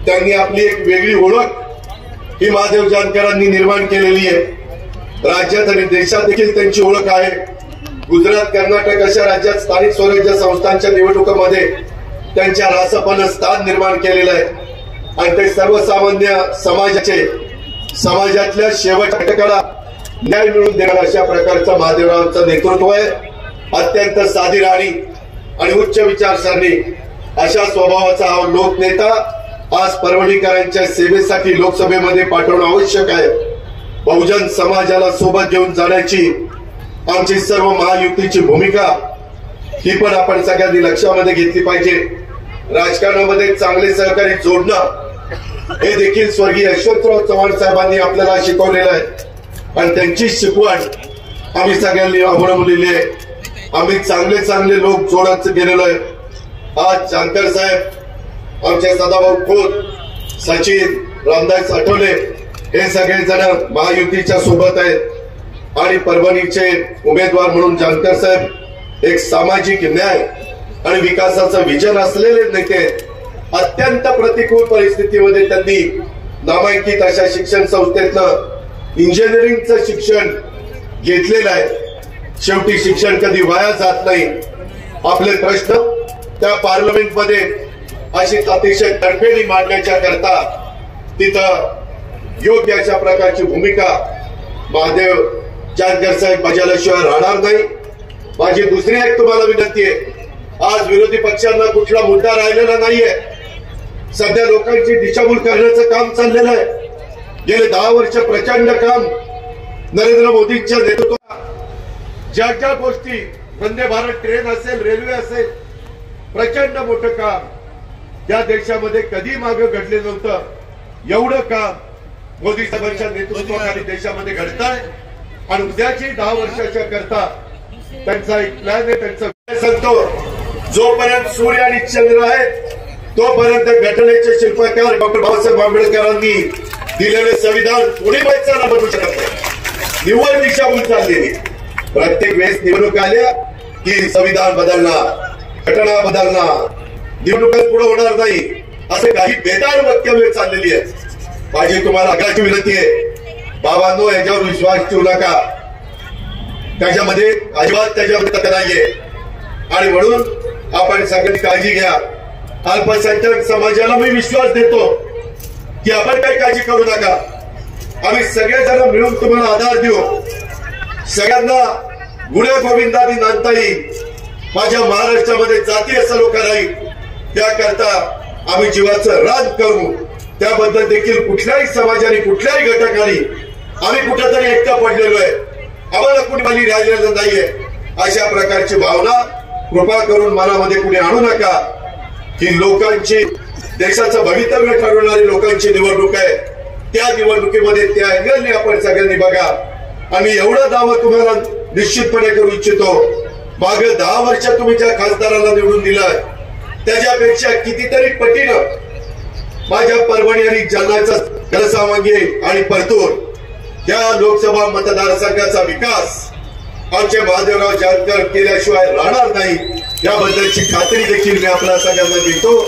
त्यांनी आपली एक वेगळी ओळख ही महादेव जानकरांनी निर्माण केलेली आहे. राज्यात आणि देशात देखील त्यांची ओळख आहे. गुजरात, कर्नाटक अशा राज्यात स्थानिक स्वराज्य संस्थांच्या निवडणुकांमध्ये त्यांच्या रासपानं स्थान निर्माण केलेलं आहे आणि ते सर्वसामान्य समाजातल्या शेवटच्या घटकाला न्याय मिळवून देणार अशा प्रकारचं महादेवरावांचं नेतृत्व आहे. अत्यंत साधी राणी आणि उच्च विचारसरणी अशा स्वभावाचा हा लोकनेता आज परभणीकरांच्या सेवेसाठी लोकसभेमध्ये पाठवणं आवश्यक आहे. बहुजन समाजाला सोबत घेऊन जाण्याची आमची सर्व महायुतीची भूमिका ही पण आपण सगळ्यांनी लक्षामध्ये घेतली पाहिजे. राजकारणामध्ये चांगले सहकारी जोडणं हे देखील स्वर्गीय यशवंतराव चव्हाण साहेबांनी आपल्याला शिकवलेलं आहे आणि त्यांची शिकवण आम्ही सगळ्यांनी अवलंबलेली आहे. आम्ही चांगले चांगले लोक जोडत गेलेलो आहे. आज जानकर साहेब, आमचे सदाभाऊ खोत, सचिन, रामदास आठवले हे सगळे जण महायुतीच्या सोबत आहेत आणि परभणीचे उमेदवार म्हणून जानकर साहेब एक सामाजिक न्याय आणि विकासाचं विजन असलेले नेते. अत्यंत प्रतिकूल परिस्थितीमध्ये त्यांनी नामांकित अशा शिक्षण संस्थेतनं इंजिनिअरिंगचं शिक्षण घेतलेलं आहे. शेवटी शिक्षण कधी वाया जात नाही. आपले प्रश्न त्या पार्लमेंटमध्ये अशी अतिशय तडफेने मांडण्याच्या करता तिथं योग्य अशा प्रकारची भूमिका महादेव जानकर साहेब बजावल्याशिवाय राहणार नाही. माझी दुसरी एक तुम्हाला विनंती आहे, आज विरोधी पक्षांना कुठला मुद्दा राहिलेला नाहीये. सध्या लोकांची दिशाभूल करण्याचं काम चाललेलं आहे. गेले 10 वर्ष प्रचंड काम नरेंद्र मोदींच्या नेतृत्वात ज्या ज्या गोष्टी, वंदे भारत ट्रेन असेल, रेल्वे असेल, प्रचंड मोठं काम या देशामध्ये कधी मागे घडले नव्हतं. एवढं काम मोदी साहेबांच्या नेतृत्वाखाली देशामध्ये घडत आहे आणि उद्याची 10 वर्षाच्या करता त्यांचा एक प्लॅन आहे. त्यांचा सांगतो, जोपर्यंत सूर्य आणि चंद्र आहेत तोपर्यंत घटनेचे शिल्पकार डॉक्टर बाबासाहेब आंबेडकरांनी दिलेले संविधान कोणी पैसा बनवू शकत नाही. निव्वळ दिशाभूल चाललेली. प्रत्येक वेळेस निवडणूक आल्या की संविधान बदलणार, घटना बदलणार, निवडणुकात पुढे होणार नाही, असे काही बेताळ वक्तव्य चाललेली आहेत. माझी तुम्हाला आग्रहाची विनंती आहे, बाबांनो याच्यावर विश्वास ठेवू नका. त्याच्यामध्ये अजिबात त्याच्यामध्ये तक्रार नाहीये आणि म्हणून आपण सगळ्यांनी काळजी घ्या. अल्पसंख्याक समाजाला मी विश्वास देतो की आपण काही काळजी करू नका. आम्ही सगळेजण मिळून तुम्हाला आधार देऊ. सगळ्यांना गुण्या गोविंदाने नांदता येईल. माझ्या महाराष्ट्रामध्ये जातीय सलोखा राहील त्याकरता आम्ही जीवाचं रान करू. त्याबद्दल देखील कुठल्याही समाजाने कुठल्याही घटकाने आम्ही कुठेतरी एकटा पडलेलो आहे, आम्हाला कुणी खाली राहिलेलं नाहीये, अशा प्रकारची भावना कृपा करून मनामध्ये कुणी आणू नका. ही लोकांची, देशाचं भवितव्य ठरवणारी लोकांची निवडणूक आहे. त्या निवडणुकीमध्ये त्या अँगलने आपण सगळ्यांनी बघा. आम्ही एवढा दावा तुम्हाला निश्चितपणे करू इच्छितो, मागे 10 वर्ष तुम्ही ज्या खासदाराला निवडून दिलाय त्याच्यापेक्षा कितीतरी पटीनं माझ्या परभणी आणि जालन्याचा घनसावंगी आणि परतूर या लोकसभा मतदारसंघाचा विकास आमचे महादेवराव जानकर केल्याशिवाय राहणार नाही, याबद्दलची खात्री देखील मी आपल्या सगळ्यांना देतो.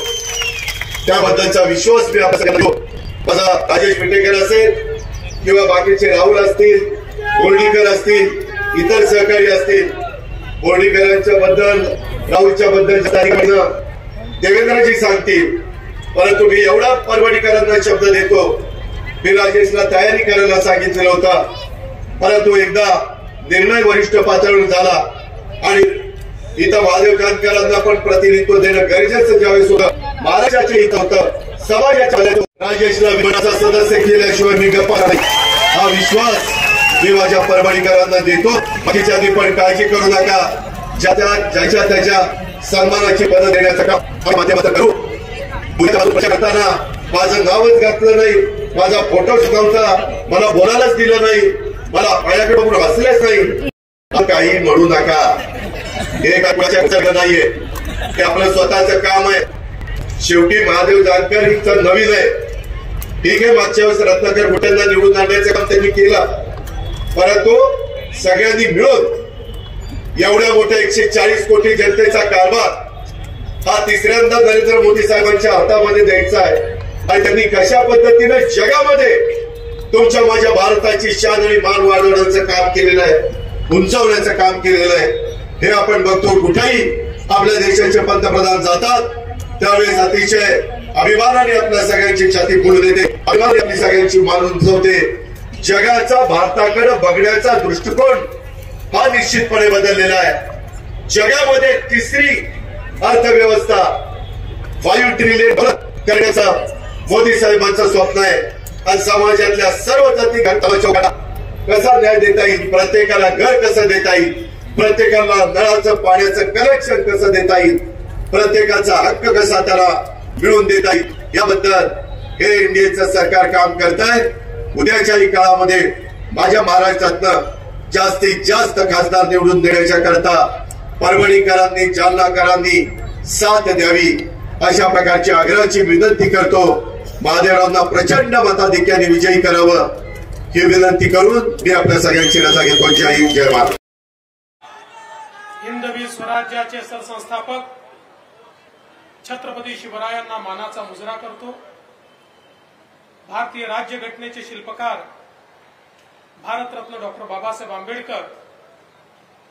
त्याबद्दलचा विश्वास मी आपल्या सगळ्यांना देतो. माझा राजेश पिटेकर असेल किंवा बाकीचे राहुल असतील, बोर्डीकर असतील, इतर सहकारी असतील, बोर्डीकरांच्या बद्दल, राहुलच्या बद्दल देवेंद्रजी सांगतील. परंतु मी एवढा परभणीकरांना शब्द देतो, मी राजेशला तयारी करायला सांगितलेला होता, परंतु एकदा निर्णय वरिष्ठ पातळीवर झाला आणि इथं महादेव जानकरांना पण प्रतिनिधित्व देणं गरजेचं ज्यावेळेस होतं, महाराष्ट्राच्या हित होतं, समाजाच्या राजेशला विमानाचा सदस्य केल्याशिवाय मी गप्पा नाही, हा विश्वास मी माझ्या परभणीकरांना देतो. बाकीच्या आधी पण काळजी करू नका. ज्याच्या त्याच्या सन्मानाची पदं देण्याचं काम माध्यमातून करू. करताना माझं नावच घातलं नाही, माझा फोटो सुद्धा मला बोलायलाच दिलं नाही, मला माझ्याकडे बघून हसलेच नाही. काही म्हणू नका. हे काय नाहीये, हे आपलं स्वतःचं काम आहे. शेवटी महादेव जानकर ही तर नवीन आहे. ठीक आहे, मागच्या वेळेस रत्नाकर गुट्यांना निवडून आणण्याचं काम त्यांनी केलं, परंतु सगळ्यांनी मिळून एवढ्या मोठ्या 140 कोटी जनतेचा कारभार हा तिसऱ्यांदा नरेंद्र मोदी साहेबांच्या हातामध्ये द्यायचा आहे. आणि त्यांनी कशा पद्धतीने जगामध्ये तुमच्या माझ्या भारताची शान आणि मान वाढवण्याचं काम केलेलं आहे, उंचावण्याचं काम केलेलं आहे. हे आपण बघतो. कुठेही आपल्या देशाचे पंतप्रधान जातात त्यावेळेस अतिशय अभिमानाने आपल्या सगळ्यांची छाती फुलून देते, अभिमानाने आपली सगळ्यांची मान उंचवते. जगाचा भारताकडे बघण्याचा दृष्टिकोन हा निश्चितपणे बदललेला आहे. जगामध्ये तिसरी अर्थव्यवस्था 5 ट्रिलियन करण्याचा मोदी साहेबांचं स्वप्न आहे. आणि समाजातल्या सर्व जाती घटकाला कसा न्याय देता येईल, प्रत्येकाला घर कसं देता येईल, प्रत्येकाला नळाचं पाण्याचं कनेक्शन कसं देता येईल, प्रत्येकाचा हक्क कसा त्याला मिळवून देता येईल, याबद्दल हे इंडियाचं सरकार काम करत आहे. उद्याच्याही काळामध्ये माझ्या महाराष्ट्रातनं जास्तीत जास्त खासदार निवडून देण्याच्या करता परभणीकरांनी, जालनाकरांनी साथ द्यावी, अशा प्रकारची आग्रहाची विनंती करतो. महादेवरावांना प्रचंड मताधिक्याने विजयी करावं ही विनंती करून मी आपल्या सगळ्यांची रजा घेतो. जय हिंद, जय भारत. हिंदवी स्वराज्याचे सरसंस्थापक छत्रपती शिवरायांना मानाचा मुजरा करतो. भारतीय राज्यघटनेचे शिल्पकार भारतरत्न डॉक्टर बाबासाहेब आंबेडकर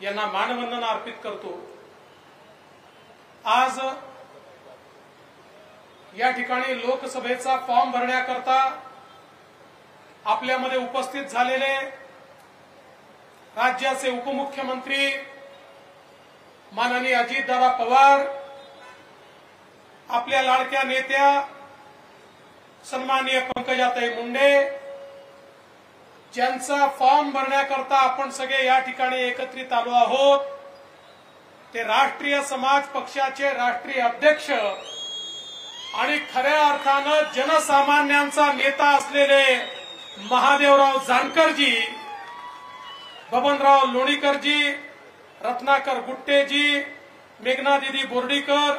यांना मानवंदना अर्पित करतो. आज या ठिकाणी लोकसभेचा फॉर्म भरण्याकरता आपल्यामध्ये उपस्थित झालेले राज्याचे उपमुख्यमंत्री माननीय अजितदादा पवार, आपल्या लाडक्या नेत्या सन्माननीय पंकजाताई मुंडे, ज्यांचा फॉर्म भरण्याकरता आपण सगळे या ठिकाणी एकत्रित आलो आहोत, ते राष्ट्रीय समाज पक्षाचे राष्ट्रीय अध्यक्ष आणि खऱ्या अर्थानं जनसामान्यांचा नेता असलेले महादेवराव जानकरजी, बबनराव लोणीकरजी, रत्नाकर गुट्टेजी, मेघना दीदी बोर्डीकर,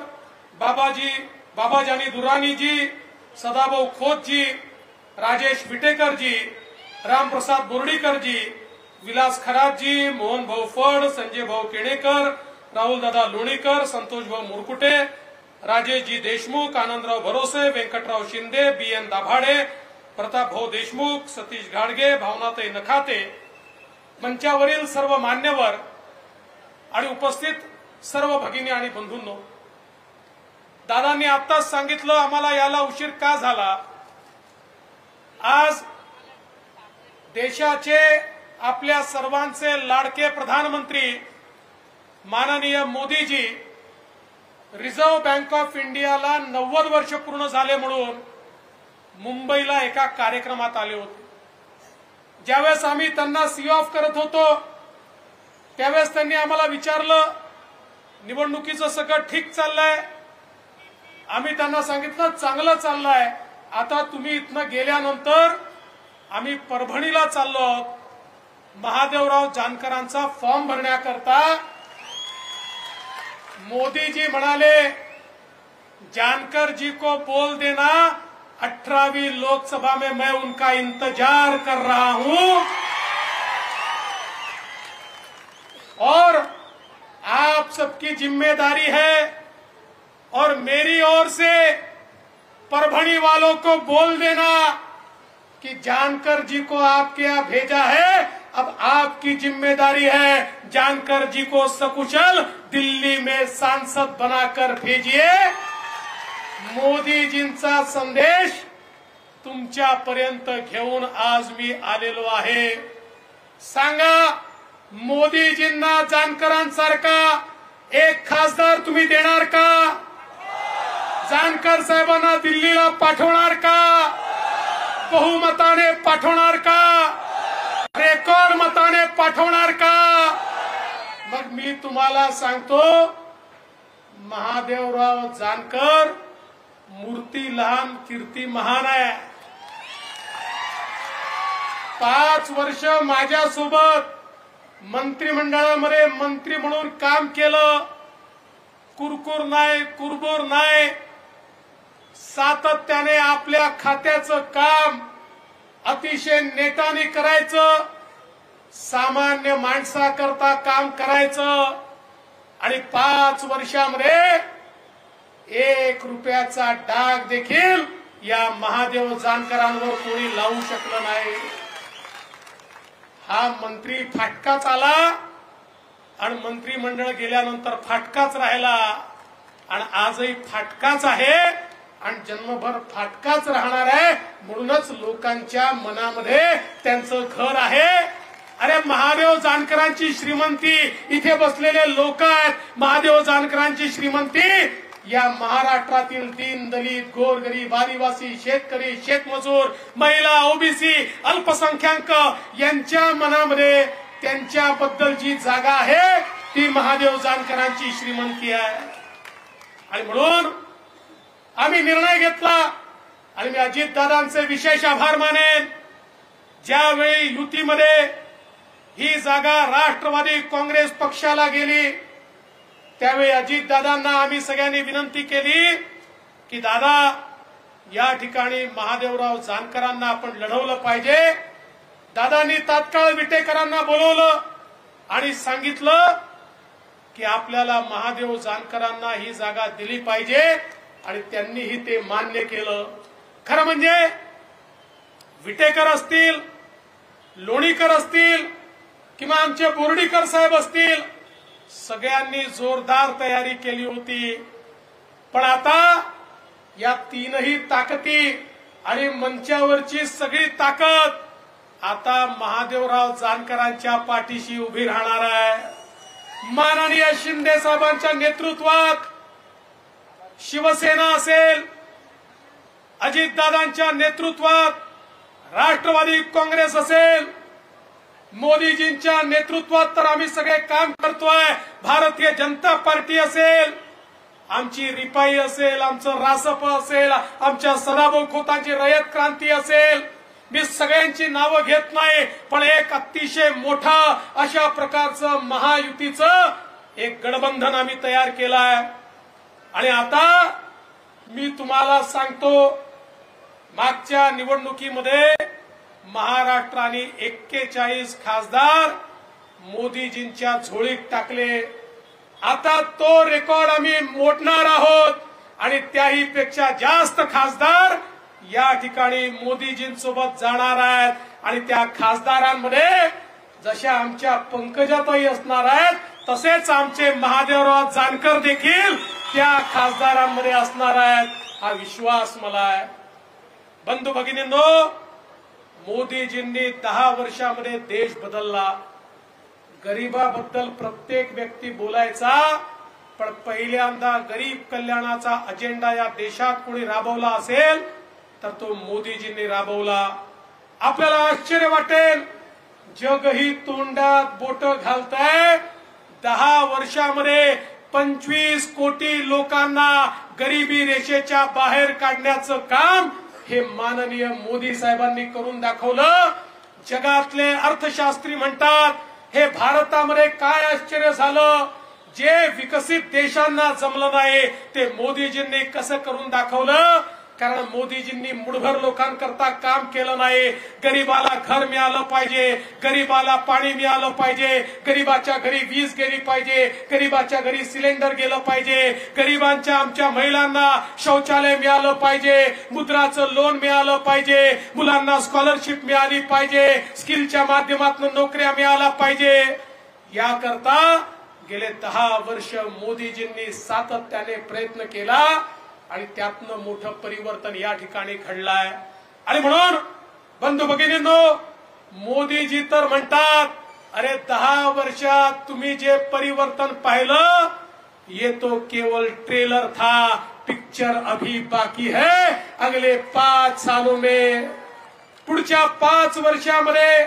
बाबाजानी दुरानीजी, सदाभाऊ खोतजी, राजेश विटेकरजी, रामप्रसाद बोर्डीकरजी, विलास खरातजी, मोहन भाऊ फड, संजय भाऊ केणेकर, राहुल दादा लोणीकर, संतोष भाऊ मुरकुटे, राजेशजी देशमुख, आनंदराव भरोसे, व्यंकटराव शिंदे, BN दाभाडे, प्रताप भाऊ देशमुख, सतीश घाडगे, भावनाताई नखाते, मंचावरील सर्व मान्यवर आणि उपस्थित सर्व भगिनी आणि बंधूंनो, दादांनी आत्ताच सांगितलं आम्हाला याला उशीर का झाला. आज देशाचे आपल्या सर्वांचे लाडके प्रधानमंत्री माननीय मोदीजी रिझर्व्ह बँक ऑफ इंडियाला 90 वर्ष पूर्ण झाले म्हणून मुंबईला एका कार्यक्रमात आले होते. ज्यावेळेस आम्ही त्यांना सी ऑफ करत होतो त्यावेळेस त्यांनी आम्हाला विचारलं निवडणुकीचं सगळं ठीक चाललंय. आम्ही त्यांना सांगितलं चांगलं चाललंय, आता तुम्ही इथनं गेल्यानंतर आम्ही परभणीला चाललो आहोत महादेवराव जानकरांचा फॉर्म भरण्याकरता. मोदी जी म्हणाले जानकर जी को बोल देना 18वीं लोकसभा में मैं उनका इंतजार कर रहा हूं और आप सबकी जिम्मेदारी है और मेरी ओर से परभणी वालों को बोल देना कि जानकर जी को आपके यहां भेजा है, अब आपकी जिम्मेदारी है जानकर जी को सकुशल दिल्ली में सांसद बनाकर भेजिए. मोदीजींचा संदेश तुमच्यापर्यंत घेऊन आज मी आलेलो आहे. सांगा मोदीजींना जानकरांसारखा एक खासदार तुम्ही देणार का? जानकर साहेबांना दिल्लीला पाठवणार का? बहुमताने पाठवणार का? रेकॉर्ड मताने पाठवणार का? मग मी तुम्हाला सांगतो महादेवराव जानकर मूर्ती लहान कीर्ती महान आहे. 5 वर्ष माझ्यासोबत मंत्रिमंडळामध्ये मंत्री म्हणून काम केलं. कुरकुर नाही, कुरबुर नाही, सातत्याने आपल्या खात्याचं काम अतिशय नेटाने करायचं, सामान्य माणसाकरता काम करायचं आणि 5 वर्षामध्ये 1 रुपयाचा डाग देखील या महादेव जानकरांवर कोणी लावू शकलं नाही. हा मंत्री फाटकाच आला आणि मंत्रिमंडळ गेल्यानंतर फाटकाच राहिला आणि आजही फाटकाच आहे आणि जन्मभर फाटकाच राहणार आहे. म्हणूनच लोकांच्या मनामध्ये त्यांचं घर आहे. अरे महादेव जानकरांची श्रीमंती इथे बसलेले लोक आहेत. महादेव जानकरांची श्रीमंती या महाराष्ट्रातील दीन दलित गोरगरीब आदिवासी शेतकरी शेतमजूर महिला ओबीसी अल्पसंख्याक यांच्या मनामध्ये त्यांच्याबद्दल जी जागा आहे ती महादेव जानकरांची श्रीमंती आहे. आणि म्हणून आम्ही निर्णय घेतला आणि मी अजितदादांचे विशेष आभार मानेन. ज्यावेळी युतीमध्ये ही जागा राष्ट्रवादी काँग्रेस पक्षाला गेली त्यावेळी अजितदादांना आम्ही सगळ्यांनी विनंती केली की दादा या ठिकाणी महादेवराव जानकरांना आपण लढवलं पाहिजे. दादांनी तात्काळ विटेकरांना बोलवलं आणि सांगितलं की आपल्याला महादेव जानकरांना ही जागा दिली पाहिजे आणि त्यांनीही ते मान्य केलं. खरं म्हणजे विटेकर असतील, लोणीकर असतील किंवा आमचे बोर्डीकर साहेब असतील, सगळ्यांनी जोरदार तयारी केली होती. पण आता या तीनही ताकदी आणि मंचावरची सगळी ताकद आता महादेवराव जानकरांच्या पाठीशी उभी राहणार आहे. माननीय शिंदे साहेबांच्या नेतृत्वात शिवसेना असेल, अजितदादांच्या नेतृत्वात राष्ट्रवादी काँग्रेस असेल, मोदीजींच्या नेतृत्वात तर आम्ही सगळे काम करतोय. भारतीय जनता पार्टी असेल, आमची रिपाई असेल, आमचं रासप असेल, आमच्या सदाभाऊ खोतांची रयत क्रांती असेल, मी सगळ्यांची नावं घेत नाही, पण एक अतिशय मोठा अशा प्रकारचं महायुतीचं एक गठबंधन आम्ही तयार केलाय. आणि आता मी तुम्हाला सांगतो, मागच्या निवडणुकीमध्ये महाराष्ट्राने 41 खासदार मोदीजींच्या झोळीत टाकले. आता तो रेकॉर्ड आम्ही मोडणार आहोत आणि त्याही पेक्षा जास्त खासदार या ठिकाणी मोदीजींसोबत जाणार आहेत. आणि त्या खासदारांमध्ये जशा आमच्या पंकजाताई असणार आहेत, तसेच आमचे महादेवराव जानकर देखील त्या खासदारांमध्ये असणार आहेत, हा विश्वास मला आहे. बंधू भगिनींनो, मोदीजींनी 10 वर्षामध्ये देश बदलला. गरीबाबद्दल प्रत्येक व्यक्ती बोलायचा, पण पहिल्यांदा गरीब कल्याणाचा अजेंडा या देशात कोणी राबवला असेल तर तो मोदीजींनी राबवला. आपल्याला आश्चर्य वाटेल, जगही तोंडात बोट घालतंय. 10 वर्षामध्ये 25 कोटी लोकांना गरिबी रेषेच्या बाहेर काढण्याचं काम हे माननीय मोदी साहेबांनी करून दाखवलं. जगातले अर्थशास्त्री म्हणतात, हे भारतामध्ये काय आश्चर्य झालं, जे विकसित देशांना जमलं नाही ते मोदीजींनी कसं करून दाखवलं. कारण मोदीजींनी मुठभर लोकांकरता काम केलं नाही. गरीबाला घर मिळालं पाहिजे, गरीबाला पाणी मिळालं पाहिजे, गरीबाच्या घरी वीज गेली पाहिजे, गरीबाच्या घरी सिलेंडर गेलं पाहिजे, गरीबांच्या आमच्या महिलांना शौचालय मिळालं पाहिजे, मुद्राचं लोन मिळालं पाहिजे, मुलांना स्कॉलरशिप मिळाली पाहिजे, स्किलच्या माध्यमातून नोकऱ्या मिळाल्या पाहिजे. याकरता गेले 10 वर्ष मोदीजींनी सातत्याने प्रयत्न केला आणि त्यातनं मोठं परिवर्तन या ठिकाणी घडलंय. आणि म्हणून बंधू भगिनींनो, मोदीजी तर म्हणतात, अरे 10 वर्षात तुम्ही जे परिवर्तन पाहिलं ये तो केवल ट्रेलर था, पिक्चर अभी बाकी है. अगले 5 सालों में, पुढच्या 5 वर्षामध्ये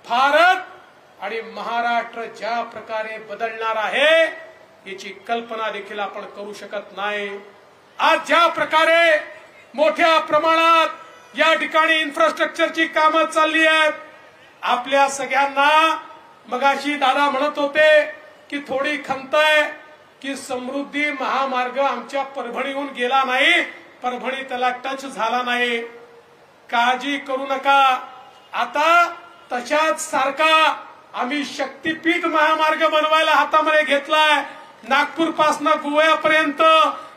भारत आणि महाराष्ट्र ज्या प्रकारे बदलणार आहे याची कल्पना देखील आपण करू शकत नाही. आज ज्या प्रकारे मोठ्या प्रमाणात या ठिकाणी इन्फ्रास्ट्रक्चरची कामं चालली आहेत, आपल्या सगळ्यांना मगाशी दादा म्हणत होते की थोडी खंत आहे की समृद्धी महामार्ग आमच्या परभणीहून गेला नाही, परभणी त्याला टच झाला नाही. काळजी करू नका, आता तशाच सारखा आम्ही शक्तीपीठ महामार्ग बनवायला हातामध्ये घेतलाय. नागपूर पासून गोव्यापर्यंत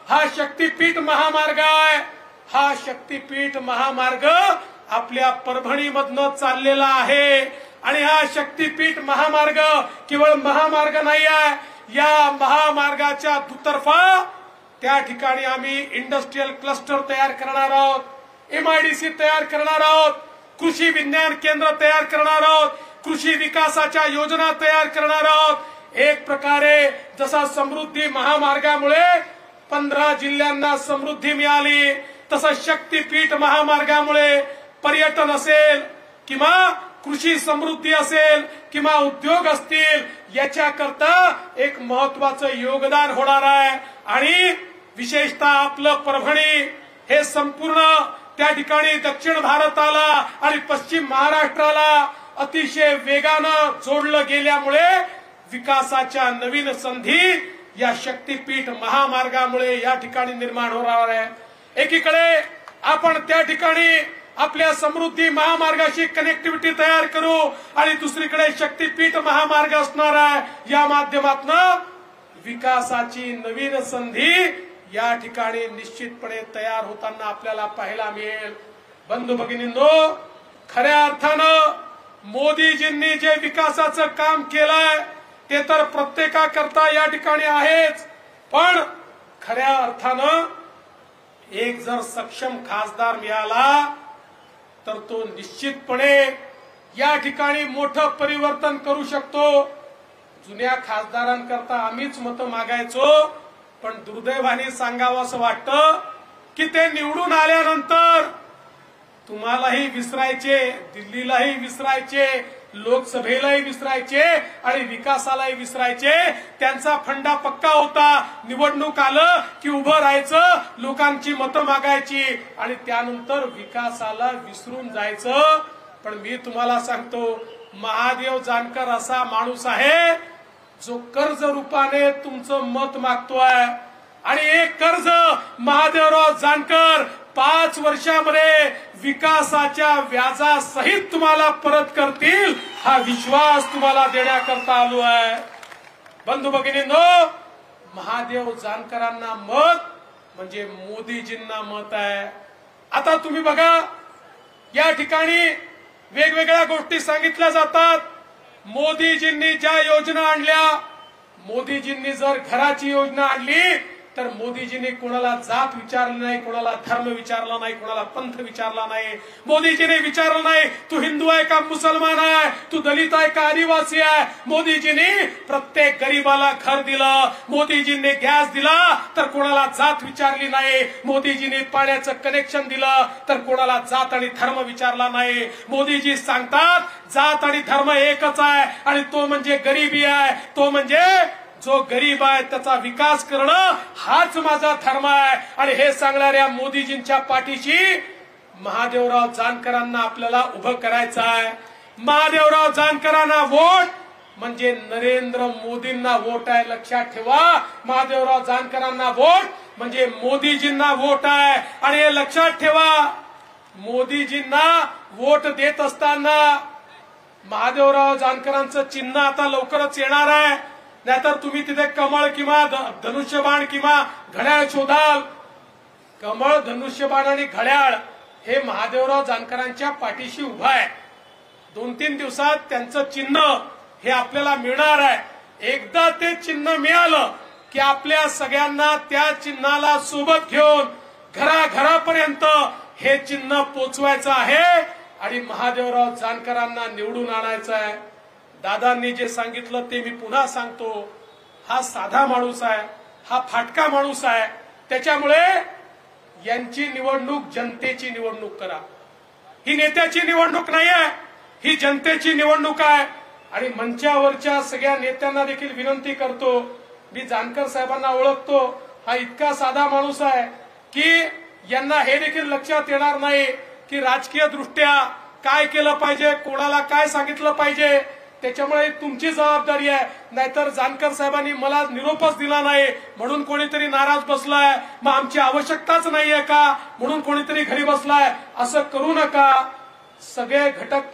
हा शक्तीपीठ महामार्ग आहे. हा शक्तीपीठ महामार्ग आपल्या परभणीमधनं चाललेला आहे. आणि हा शक्तीपीठ महामार्ग केवळ महामार्ग नाही आहे, या महामार्गाच्या दुतर्फा त्या ठिकाणी आम्ही इंडस्ट्रियल क्लस्टर तयार करणार आहोत, MIDC तयार करणार आहोत, कृषी विज्ञान केंद्र तयार करणार आहोत, कृषी विकासाच्या योजना तयार करणार आहोत. एक प्रकारे जसा समृद्धी महामार्गामुळे 15 जिल्ह्यांना समृद्धी मिळाली, तसं शक्तीपीठ महामार्गामुळे पर्यटन असेल किंवा कृषी समृद्धी असेल किंवा उद्योग असतील, याच्याकरता एक महत्वाचं योगदान होणार आहे. आणि विशेषतः आपलं परभणी हे संपूर्ण त्या ठिकाणी दक्षिण भारताला आणि पश्चिम महाराष्ट्राला अतिशय वेगानं जोडलं गेल्यामुळे विकासाच्या नवीन संधी या शक्तीपीठ महामार्गामुळे या ठिकाणी निर्माण होणार आहे. एकीकडे आपण त्या ठिकाणी आपल्या समृद्धी महामार्गाशी कनेक्टिव्हिटी तयार करू आणि दुसरीकडे शक्तीपीठ महामार्ग असणार आहे. या माध्यमातून विकासाची नवीन संधी या ठिकाणी निश्चितपणे तयार होताना आपल्याला पाहायला मिळेल. बंधू भगिनींनो, खऱ्या अर्थानं मोदीजींनी जे विकासाचं काम केलंय ते तर प्रत्येकाकरता या ठिकाणी आहेच, पण खऱ्या अर्थानं एक जर सक्षम खासदार मिळाला तर तो निश्चितपणे या ठिकाणी मोठं परिवर्तन करू शकतो. जुन्या खासदारांकरता आम्हीच मतं मागायचो, पण दुर्दैवाने सांगावं असं वाटतं की ते निवडून आल्यानंतर तुम्हालाही विसरायचे, दिल्लीलाही विसरायचे, लोकसभेलाही विसरायचे आणि विकासालाही विसरायचे. त्यांचा फंडा पक्का होता. निवडणूक आलं की उभं राहायचं, लोकांची मतं मागायची आणि त्यानंतर विकासाला विसरून जायचं. पण मी तुम्हाला सांगतो, महादेव जानकर असा माणूस आहे जो कर्ज रूपाने तुमचं मत मागतोय आणि एक कर्ज महादेवराव जानकर 5 वर्षामध्ये विकासाच्या व्याजासहित तुम्हाला परत करतील, हा विश्वास तुम्हाला देण्याकरता आलो आहे. बंधू भगिनींनो, महादेव जानकरांना मत म्हणजे मोदीजींना मत आहे. आता तुम्ही बघा, या ठिकाणी वेगवेगळ्या गोष्टी सांगितल्या जातात. मोदीजींनी ज्या योजना आणल्या, मोदीजींनी जर घराची योजना आणली तर मोदीजींनी कोणाला जात विचारली नाही, कोणाला धर्म विचारला नाही, कोणाला पंथ विचारला नाही. मोदीजीने विचारलं नाही तू हिंदू आहे का मुसलमान आहे, तू दलित आहे का आदिवासी आहे. मोदीजींनी प्रत्येक गरीबाला घर दिलं. मोदीजींनी गॅस दिला तर कोणाला जात विचारली नाही. मोदीजींनी पाण्याचं कनेक्शन दिलं तर कोणाला जात आणि धर्म विचारला नाही. मोदीजी सांगतात जात आणि धर्म एकच आहे आणि तो म्हणजे गरिबी आहे. तो म्हणजे जो गरीब आहे त्याचा विकास करणं हाच माझा धर्म आहे. आणि हे सांगणाऱ्या मोदीजींच्या पाठीशी महादेवराव जानकरांना आपल्याला उभं करायचं आहे. महादेवराव जानकरांना वोट म्हणजे नरेंद्र मोदींना वोट आहे, लक्षात ठेवा. महादेवराव जानकरांना वोट म्हणजे मोदीजींना वोट आहे. आणि हे लक्षात ठेवा, मोदीजींना वोट देत असताना महादेवराव जानकरांचं चिन्ह आता लवकरच येणार आहे. नाहीतर तुम्ही तिथे कमळ किंवा धनुष्यबाण किंवा घड्याळ शोधाल. कमळ, धनुष्यबाण आणि घड्याळ हे महादेवराव जानकरांच्या पाठीशी उभं आहे. 2-3 दिवसात त्यांचं चिन्ह हे आपल्याला मिळणार आहे. एकदा ते चिन्ह मिळालं की आपल्या सगळ्यांना त्या चिन्हाला सोबत घेऊन घराघरापर्यंत हे चिन्ह पोचवायचं आहे आणि महादेवराव जानकरांना निवडून आणायचं आहे. दादांनी जे सांगितलं ते मी पुन्हा सांगतो. हा साधा माणूस आहे, हा फाटका माणूस आहे. त्याच्यामुळे यांची निवडणूक जनतेची निवडणूक करा. ही नेत्याची निवडणूक नाही आहे, ही जनतेची निवडणूक आहे. आणि मंचावरच्या सगळ्या नेत्यांना देखील विनंती करतो, मी जानकर साहेबांना ओळखतो. हा इतका साधा माणूस आहे की यांना हे देखील लक्षात येणार नाही की राजकीय दृष्ट्या काय केलं पाहिजे, कोणाला काय सांगितलं पाहिजे. त्याच्यामुळे तुमची जबाबदारी आहे. नाहीतर जानकर साहेबांनी मला निरोपच दिला नाही म्हणून कोणीतरी नाराज बसलाय, मग आमची आवश्यकताच नाहीये का म्हणून कोणीतरी घरी बसलाय, असं करू नका. सगळे घटक